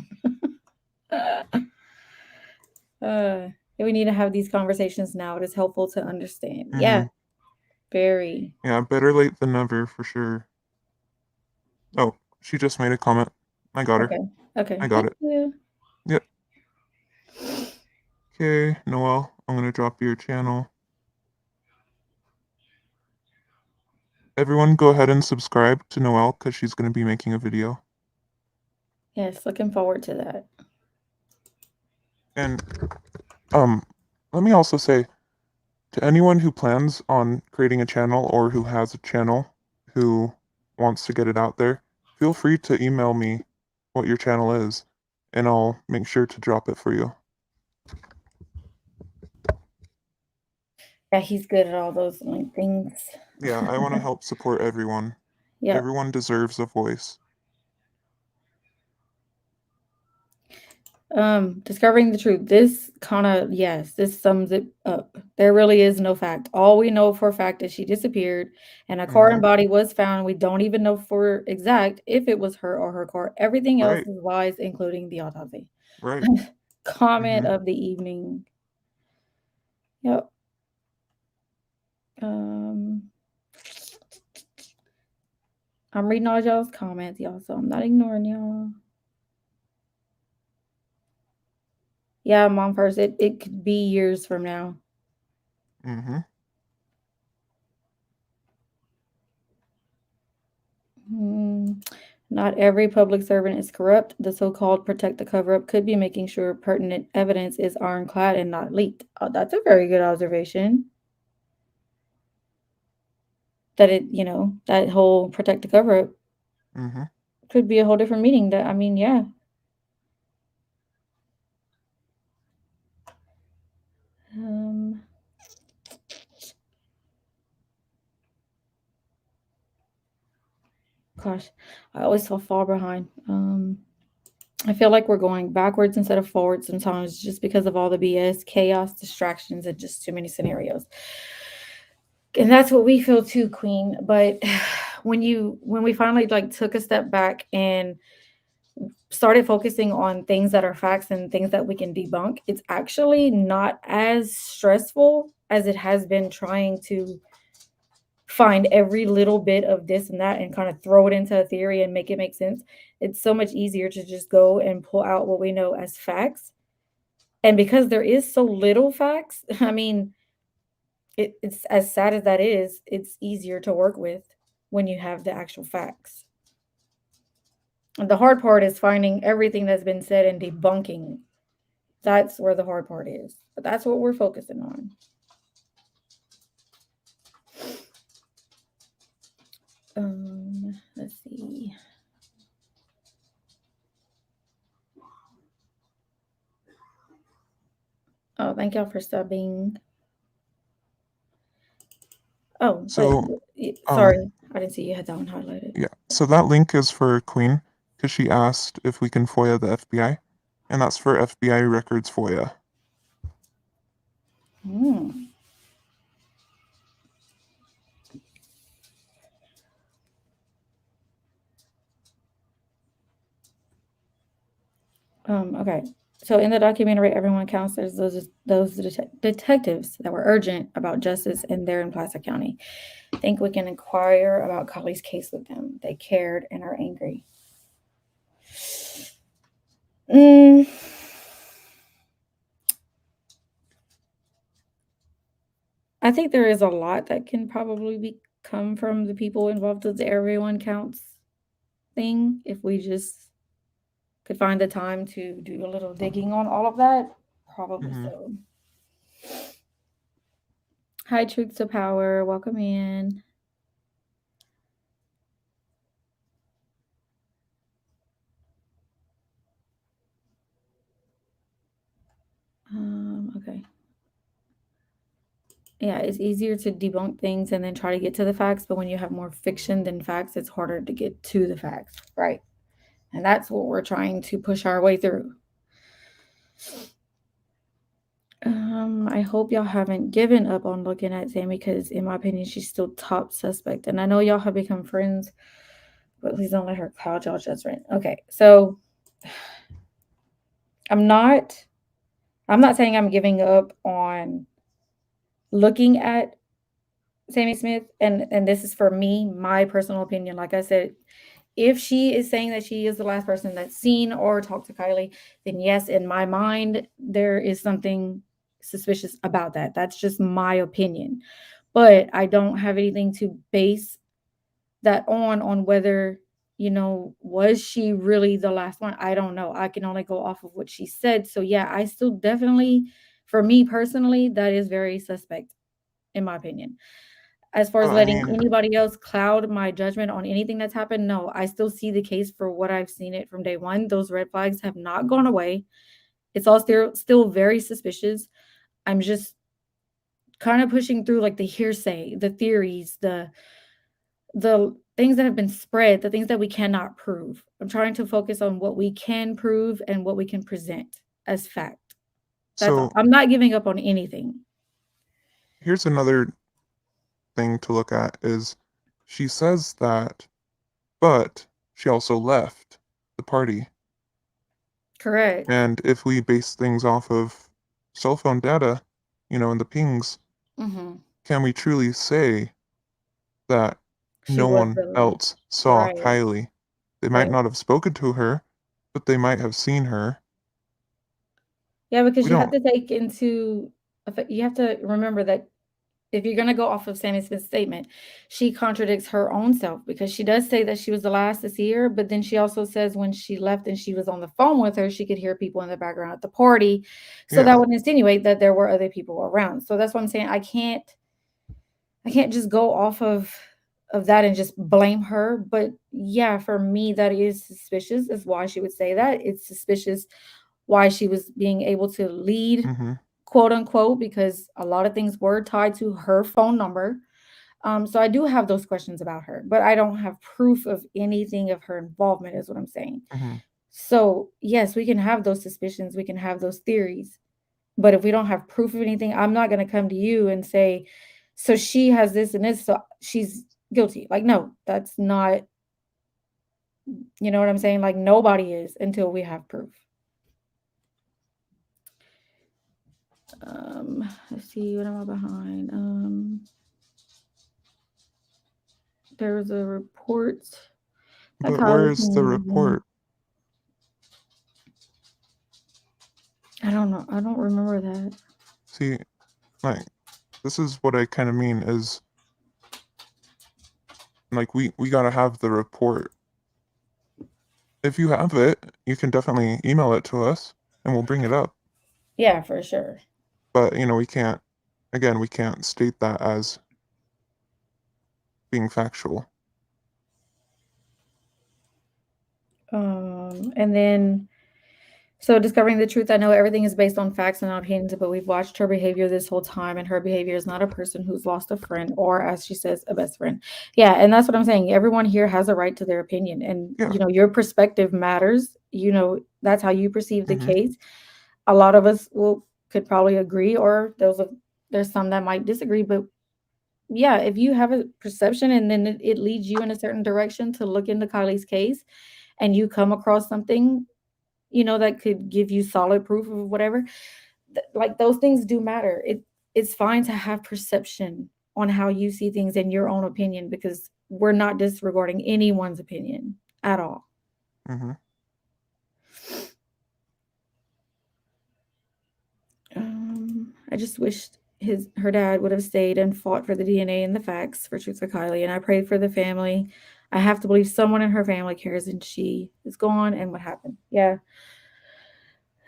We need to have these conversations now. It is helpful to understand. Yeah, Mm-hmm. very. Yeah, better late than never for sure. Oh, she just made a comment. I got her. Okay. Okay. I got Thank it. you. Yep. Okay, Noel, I'm gonna drop your channel. Everyone go ahead and subscribe to Noelle because she's going to be making a video. Yes, looking forward to that. And let me also say to anyone who plans on creating a channel or who has a channel who wants to get it out there, feel free to email me what your channel is and I'll make sure to drop it for you. Yeah, he's good at all those things. Yeah, I want to help support everyone. Yep. Everyone deserves a voice. Discovering the truth. This kind of, yes, this sums it up. There really is no fact. All we know for a fact is she disappeared and a car and body was found. We don't even know for exact if it was her or her car. Everything else Right, is lies, including the autopsy. right. Comment of the evening. Yep. I'm reading all y'all's comments, y'all, so I'm not ignoring y'all. Yeah, mom first. It could be years from now. Not every public servant is corrupt. The so-called protect the cover-up could be making sure pertinent evidence is ironclad and not leaked. Oh, that's a very good observation. That that whole protect the cover-up could be a whole different meaning. That, I mean, yeah. Gosh, I always feel far behind. I feel like we're going backwards instead of forward sometimes just because of all the BS, chaos, distractions, and just too many scenarios. And that's what we feel too, Queen. But when we finally like took a step back and started focusing on things that are facts and things that we can debunk, it's actually not as stressful as it has been trying to find every little bit of this and that and kind of throw it into a theory and make it make sense. It's so much easier to just go and pull out what we know as facts. And because there is so little facts, I mean, it's as sad as that is, it's easier to work with when you have the actual facts. And the hard part is finding everything that's been said and debunking. That's where the hard part is. But that's what we're focusing on. Let's see. Oh, thank y'all for subbing. Oh, So, sorry, I didn't see you had that one highlighted. yeah, so that link is for Queen because she asked if we can FOIA the FBI, and that's for FBI Records FOIA. Okay. So in the documentary, everyone counts. There's those detectives that were urgent about justice, and they're in Placer County. I think we can inquire about Kiely's case with them. They cared and are angry. I think there is a lot that can probably come from the people involved with the everyone counts thing if we just could find the time to do a little digging on all of that. Probably so. Hi, Truth to Power. Welcome in. Okay. Yeah, it's easier to debunk things and then try to get to the facts, but when you have more fiction than facts, it's harder to get to the facts, right? And that's what we're trying to push our way through. I hope y'all haven't given up on looking at Sammy because, in my opinion, she's still top suspect. And I know y'all have become friends, but please don't let her cloud y'all judgment. Okay, so I'm not saying I'm giving up on looking at Sammy Smith, and this is for me, my personal opinion. Like I said, if she is saying that she is the last person that's seen or talked to Kiely, then yes, in my mind, there is something suspicious about that. That's just my opinion. But I don't have anything to base that on whether, was she really the last one? I don't know. I can only go off of what she said. So yeah, I still definitely, for me personally, that is very suspect in my opinion. As far as I letting mean, anybody else cloud my judgment on anything that's happened, no, I still see the case for what I've seen it from day one. Those red flags have not gone away. It's all still very suspicious. I'm just kind of pushing through like the hearsay, the theories, the things that have been spread, the things that we cannot prove. I'm trying to focus on what we can prove and what we can present as fact. That's all. so I'm not giving up on anything. here's another thing to look at is she says that, but she also left the party. Correct. And if we base things off of cell phone data, and the pings, Hmm. can we truly say that She no was one the last. else saw Right. Kiely? They might Right. not have spoken to her, but they might have seen her. Yeah, because We you have don't, to take into you have to remember that if you're gonna go off of Sammy Smith's statement, she contradicts her own self because she does say that she was the last to see her, but then she also says when she left and she was on the phone with her, she could hear people in the background at the party. So that yeah. would insinuate that there were other people around. So that's what I'm saying. I can't just go off of that and just blame her. But yeah, for me, that is suspicious, is why she would say that. It's suspicious why she was being able to lead, Mm-hmm. quote unquote, because a lot of things were tied to her phone number. So I do have those questions about her, but I don't have proof of anything of her involvement, is what I'm saying. Mm-hmm. So yes, we can have those suspicions, we can have those theories, but if we don't have proof of anything, I'm not going to come to you and say, so she has this and this, so she's guilty. Like, no, that's not, you know what I'm saying? Like, nobody is until we have proof. Let's see, what am I behind? There was a report that But Kylie where's the can. report? I don't know. I don't remember that. See, like, this is what I kind of mean is, like, we gotta have the report. If you have it, you can definitely email it to us and we'll bring it up. Yeah, for sure. But, we can't, again, we can't state that as being factual. And then so discovering the truth, I know everything is based on facts and not opinions, but we've watched her behavior this whole time, and her behavior is not a person who's lost a friend or, as she says, a best friend. Yeah, and that's what I'm saying. Everyone here has a right to their opinion, and Yeah. your perspective matters. That's how you perceive the Mm-hmm. case. A lot of us will could probably agree, or there's some that might disagree, but yeah, if you have a perception and then it leads you in a certain direction to look into Kylie's case, and you come across something that could give you solid proof of whatever. Like those things do matter. It's fine to have perception on how you see things in your own opinion because we're not disregarding anyone's opinion at all. Mm-hmm. I just wished her dad would have stayed and fought for the DNA and the facts for Truth for Kylie, and I prayed for the family. I have to believe someone in her family cares, and she is gone. And what happened? Yeah.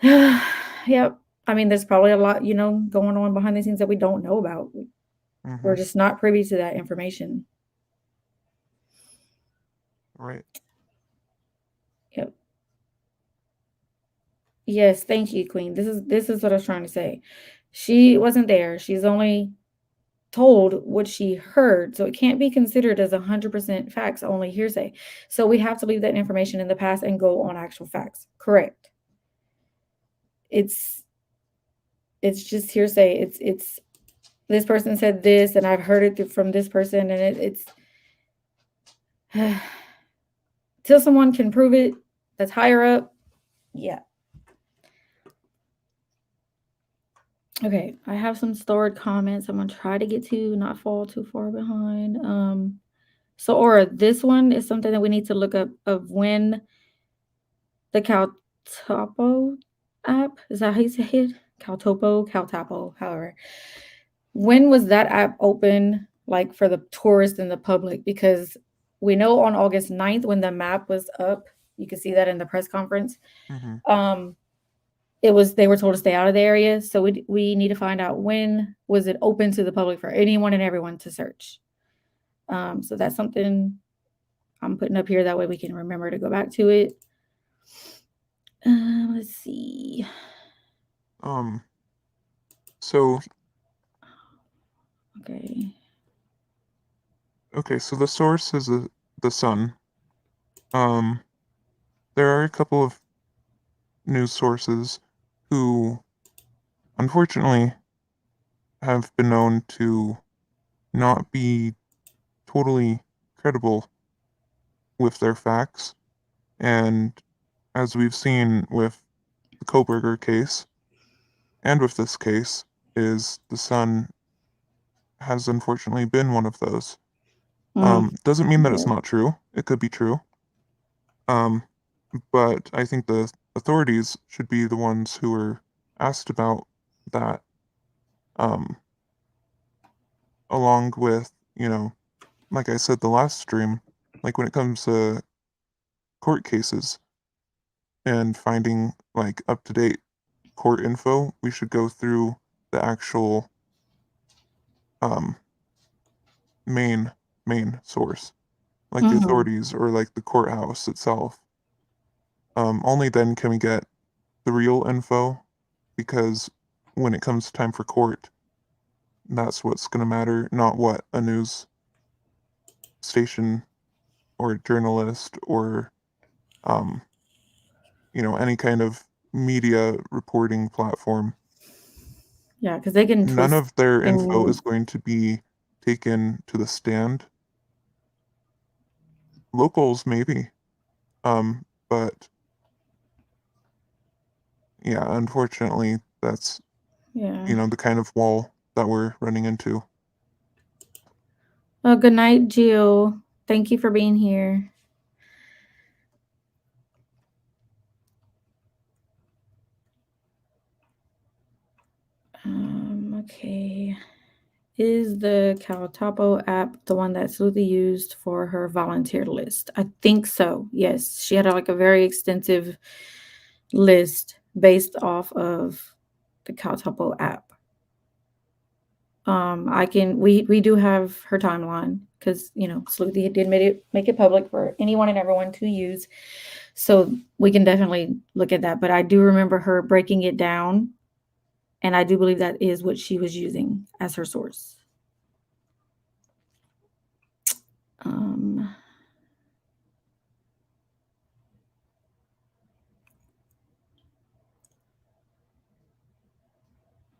Yep. I mean, there's probably a lot, going on behind the scenes that we don't know about. Mm-hmm. We're just not privy to that information. Right. Yep. Yes, thank you, Queen. This is what I was trying to say. She wasn't there. She's only told what she heard, so it can't be considered as 100% facts, only hearsay. So we have to leave that information in the past and go on actual facts. Correct. It's it's just hearsay. It's this person said this, and I've heard it from this person, and it's till someone can prove it that's higher up. Yeah. Okay, I have some stored comments I'm gonna try to get to, not fall too far behind. So Aura, this one is something that we need to look up of when the Caltopo app, is that how you say it? Caltapo, however. When was that app open, like for the tourist and the public? Because we know on August 9th when the map was up, you can see that in the press conference. Mm-hmm. It was they were told to stay out of the area, so we need to find out when was it open to the public for anyone and everyone to search. So that's something I'm putting up here that way we can remember to go back to it. Let's see. So Okay. okay, so the source is the Sun. There are a couple of news sources who, unfortunately, have been known to not be totally credible with their facts, and as we've seen with the Koberger case and with this case, is the Sun has unfortunately been one of those. Mm, Doesn't mean that it's yeah. not true. It could be true. Um, but I think the authorities should be the ones who are asked about that, um, along with, like I said the last stream, like when it comes to court cases and finding like up to date court info, we should go through the actual um main main source, like the Mhm. authorities or like the courthouse itself. Only then can we get the real info, because when it comes time for court, that's what's going to matter, not what a news station or journalist or um, any kind of media reporting platform. Yeah, because they can None twist of their info is things. going to be taken to the stand. Locals maybe, but yeah, unfortunately, that's Yeah. the kind of wall that we're running into. Well, good night, Jill. Thank you for being here. Okay. Is the Caltapo app the one that Sleuthie used for her volunteer list? I think so. Yes. She had like a very extensive list based off of the Caltapo app. We do have her timeline because Sleuthie did make it public for anyone and everyone to use. So we can definitely look at that. But I do remember her breaking it down, and I do believe that is what she was using as her source. Um,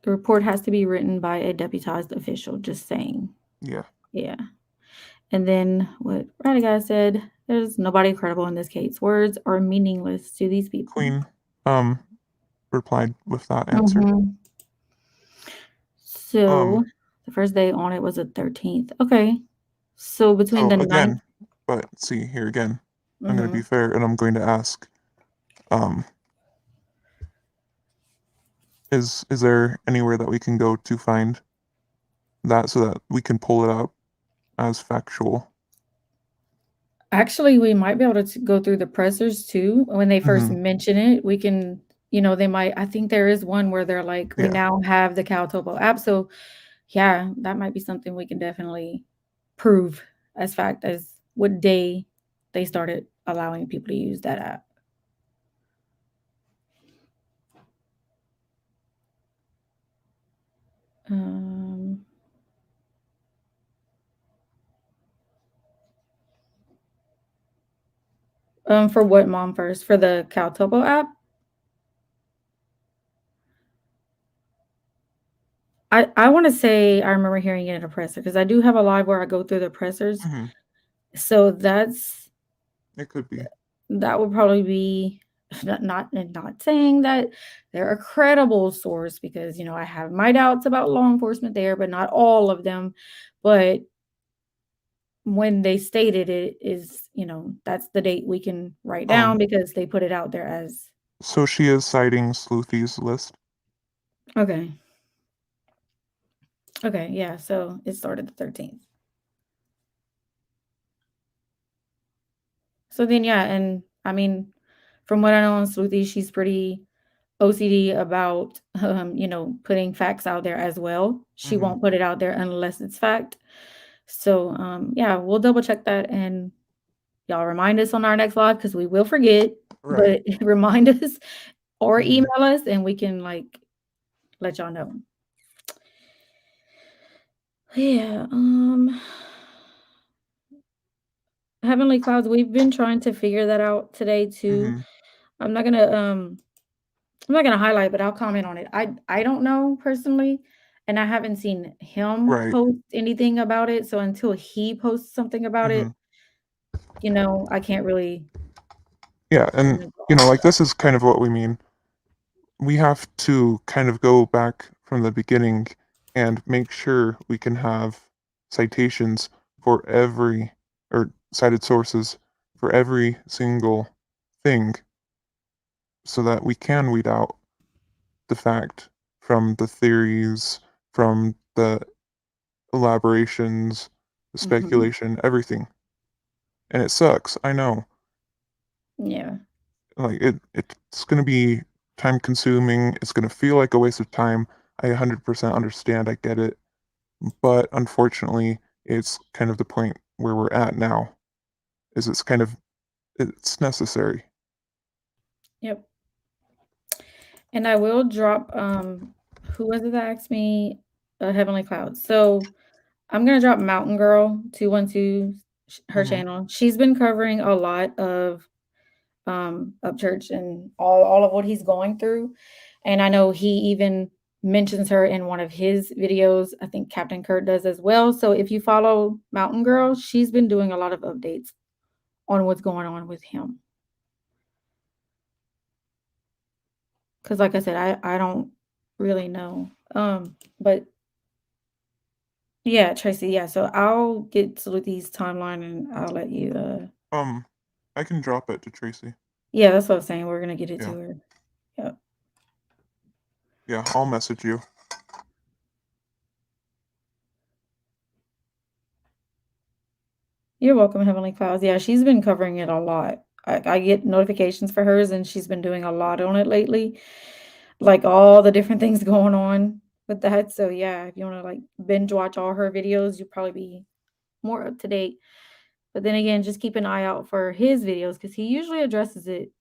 the report has to be written by a deputized official, just saying. Yeah. Yeah. And then what Ratty guy said, there's nobody credible in this case. Words are meaningless to these people. Queen replied with that answer. Mhm. Um, So the first day on it was the 13th. Okay. So between so the 9th. again, but see here again, I'm going to be Mhm. fair and I'm going to ask, um, is there anywhere that we can go to find that so that we can pull it up as factual? Actually, we might be able to go through the pressers too. When they first Mm-hmm. mention it, we can, they might, I think there is one where they're like, we Yeah. now have the Caltopo app. So yeah, that might be something we can definitely prove as fact as what day they started allowing people to use that app. Um, for what mom first? For the Caltopo app? I want to say I remember hearing it in a presser because I do have a live where I go through the pressers. Mm-hmm. So It could be. that would probably be not saying that they're a credible source because I have my doubts about law enforcement there, but not all of them. But when they stated it is, that's the date we can write down Um, because they put it out there as so she is citing Sleuthie's list. okay. Okay, yeah. So it started the 13th. So then, yeah, and I mean, from what I know on Sleuthy, she's pretty OCD about, putting facts out there as well. She Mhm. won't put it out there unless it's fact. So, yeah, we'll double check that and y'all remind us on our next live because we will forget, Right. but remind us or Mhm. email us and we can like let y'all know. Yeah, Heavenly Clouds, we've been trying to figure that out today too. Mhm. I'm not gonna I'm not gonna highlight, but I'll comment on it. I don't know personally, and I haven't seen him Right. post anything about it. So until he posts something about it, Mhm. I can't really Yeah, and go off of like that. this is kind of what we mean. We have to kind of go back from the beginning and make sure we can have citations for every or cited sources for every single thing so that we can weed out the fact from the theories, from the elaborations, the Mhm. speculation, everything. And it sucks, I know. Yeah. Like it's gonna be time consuming, it's gonna feel like a waste of time. I 100% understand, I get it. But unfortunately, it's kind of the point where we're at now, is it's necessary. Yep. And I will drop who was it that asked me Heavenly Clouds. So I'm gonna drop Mountain Girl 212 her Mhm. channel. She's been covering a lot of church and all of what he's going through. And I know he even mentions her in one of his videos. I think Captain Kurt does as well. So if you follow Mountain Girl, she's been doing a lot of updates on what's going on with him. Because like I said, I don't really know. But yeah, Tracy, yeah. So I'll get to these timeline and I'll let you Um, I can drop it to Tracy. yeah, that's what I was saying. We're gonna get it to Yeah. her. Yeah. Yeah, I'll message you. You're welcome, Heavenly Clouds. Yeah, she's been covering it a lot. I get notifications for hers, and she's been doing a lot on it lately, like all the different things going on with that. So yeah, if you want to like binge watch all her videos, you'll probably be more up to date. But then again, just keep an eye out for his videos because he usually addresses it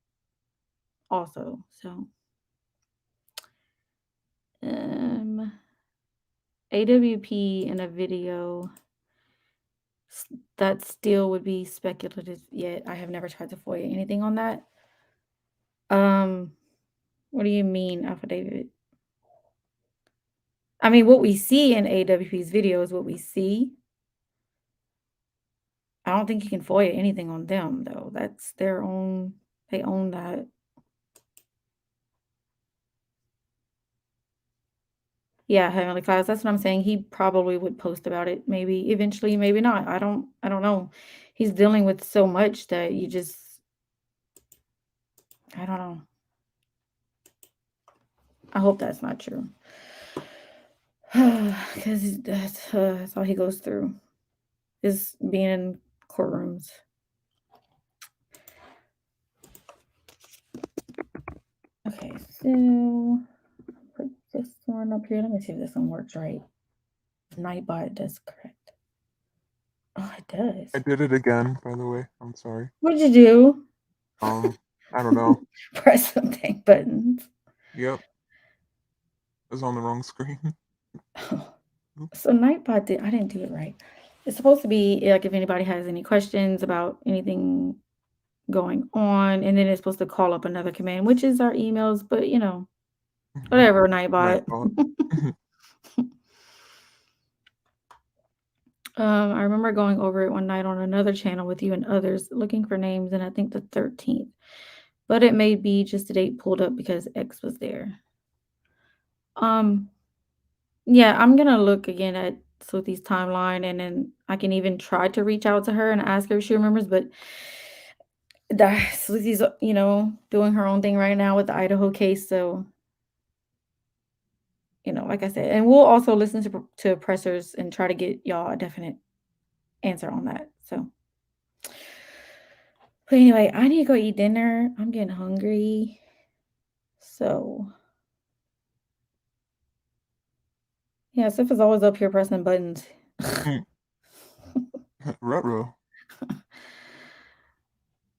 also. So um AWP in a video that still would be speculative yet. I have never tried to FOIA anything on that. Um What do you mean, affidavit? I mean, what we see in AWP's video is what we see. I don't think you can FOIA anything on them, though. That's their own, they own that. Yeah, Heavenly Clouds, that's what I'm saying. He probably would post about it, maybe eventually, maybe not. I don't know. He's dealing with so much that you just, I don't know. I hope that's not true. Because that's all he goes through is being in courtrooms. Okay, so put this one up here. Let me see if this one works right. Nightbot does correct. Oh, it I does. did it again, by the way. I'm sorry. What'd you do? I don't know. Press something buttons. Yep, it was on the wrong screen. So Nightbot I didn't do it right. It's supposed to be like if anybody has any questions about anything going on, and then it's supposed to call up another command, which is our emails, but whatever, Nightbot. Nightbot. I remember going over it one night on another channel with you and others looking for names, and I think the 13th. But it may be just the date pulled up because X was there. Um, yeah, I'm gonna look again at Sothi's timeline, and then I can even try to reach out to her and ask her if she remembers. But that Sothi's, doing her own thing right now with the Idaho case. So, like I said, and we'll also listen to pressers and try to get y'all a definite answer on that. So, But anyway, I need to go eat dinner. I'm getting hungry. So, yeah, Sif is always up here pressing buttons. Ruh-roh.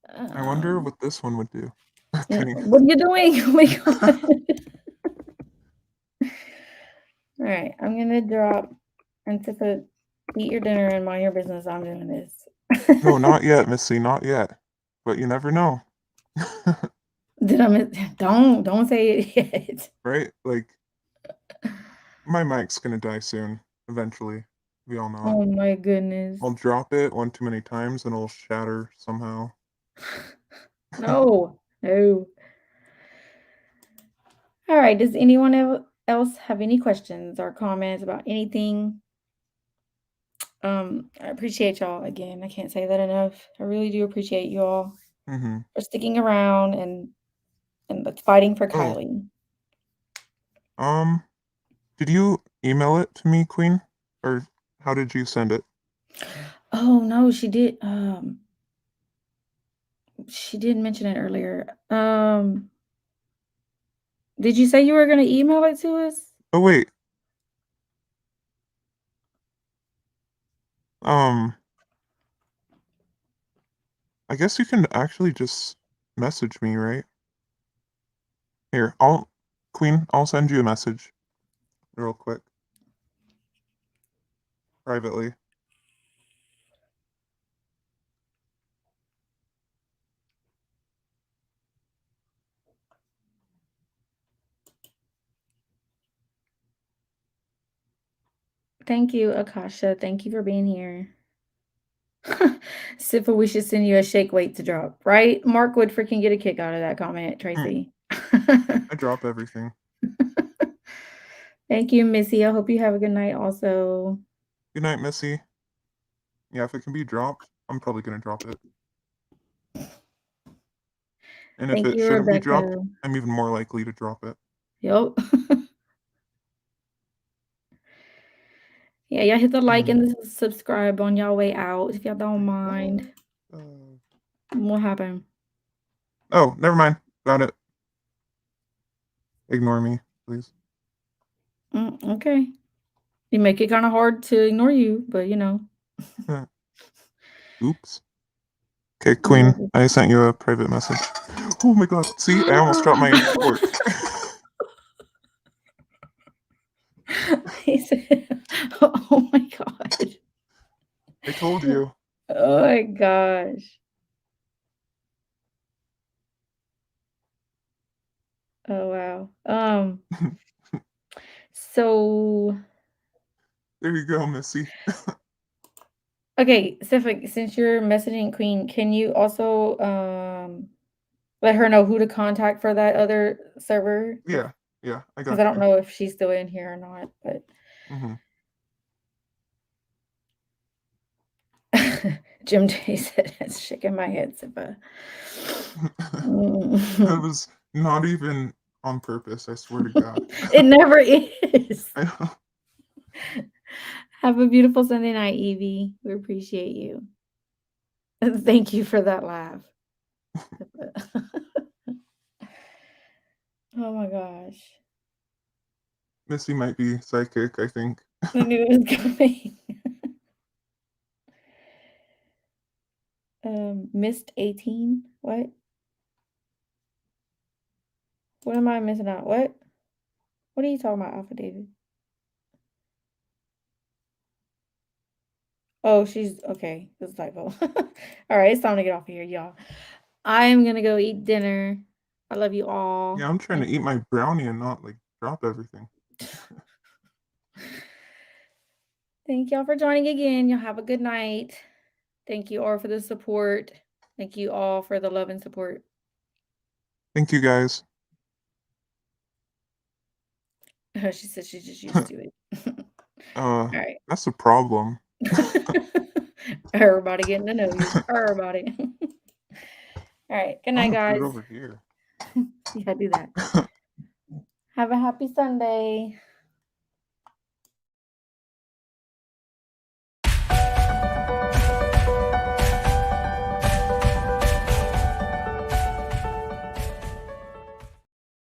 I wonder Um, what this one would do. Kidding. what are you doing? Oh my god. All right, I'm gonna drop and Sif, eat your dinner and mind your business. I'm doing this. No, not yet, Missy, not yet. But you never know. Did I miss? Don't say it yet. Right? Like, my mic's gonna die soon, eventually. We all know it. Oh my goodness. I'll drop it one too many times and it'll shatter somehow. No, no. All right. Does anyone else have any questions or comments about anything? I appreciate y'all again. I can't say that enough. I really do appreciate you all Mm-hmm. for sticking around and fighting for Oh, Kiely. did you email it to me, Queen? Or how did you send it? Oh no, she did. She did mention it earlier. Did you say you were gonna email it to us? Oh, wait. Um, I guess you can actually just message me, right? Here, Queen, I'll send you a message real quick, privately. Thank you, Akasha. Thank you for being here. Sifa, we should send you a shake weight to drop, right? Mark would freaking get a kick out of that comment, Hmm, Tracy. I drop everything. Thank you, Missy. I hope you have a good night also. Good night, Missy. Yeah, if it can be dropped, I'm probably gonna drop it. And if Thank it you, shouldn't be dropped, Rebecca. I'm even more likely to drop it. Yep. Yeah, y'all hit the like Hmm. and the subscribe on y'all way out if y'all don't Wait, mind. what? What happened? Oh, never mind. Got it. Ignore me, please. Okay. You make it kind of hard to ignore you, but you know. Oops. Okay, You Queen, love I sent you a private message. Oh my god, see? I almost dropped my fork. He said, oh my god. I told you. Oh my gosh. Oh wow. So There you go, Missy. okay, Sifik, since you're messaging Queen, can you also let her know who to contact for that other server? If Yeah, yeah, I because got I don't you. know if she's still in here or not, but Mm-hmm. Jim J said it's shaking my head, Sifa. That was not even on purpose, I swear to God. It never is. I know. Have a beautiful Sunday night, Evie. We appreciate you. Thank you for that laugh. Oh my gosh. Missy might be psychic, I think. I knew it was coming. Missed 18. What? What am I missing out? What? What are you talking about, Alpha David? Oh, she's okay. That's a typo. All right, it's time to get off of here, y'all. I am gonna go eat dinner. I love you all. Yeah, I'm trying to eat my brownie and not, like, drop everything. Thank y'all for joining again. Y'all have a good night. Thank you all for the support. Thank you all for the love and support. Thank you, guys. She said she's just used to it. All right. That's a problem. Everybody getting to know you. Everybody. All right. Good I'm night, gonna put it guys. over here. Yeah, do that. Have a happy Sunday.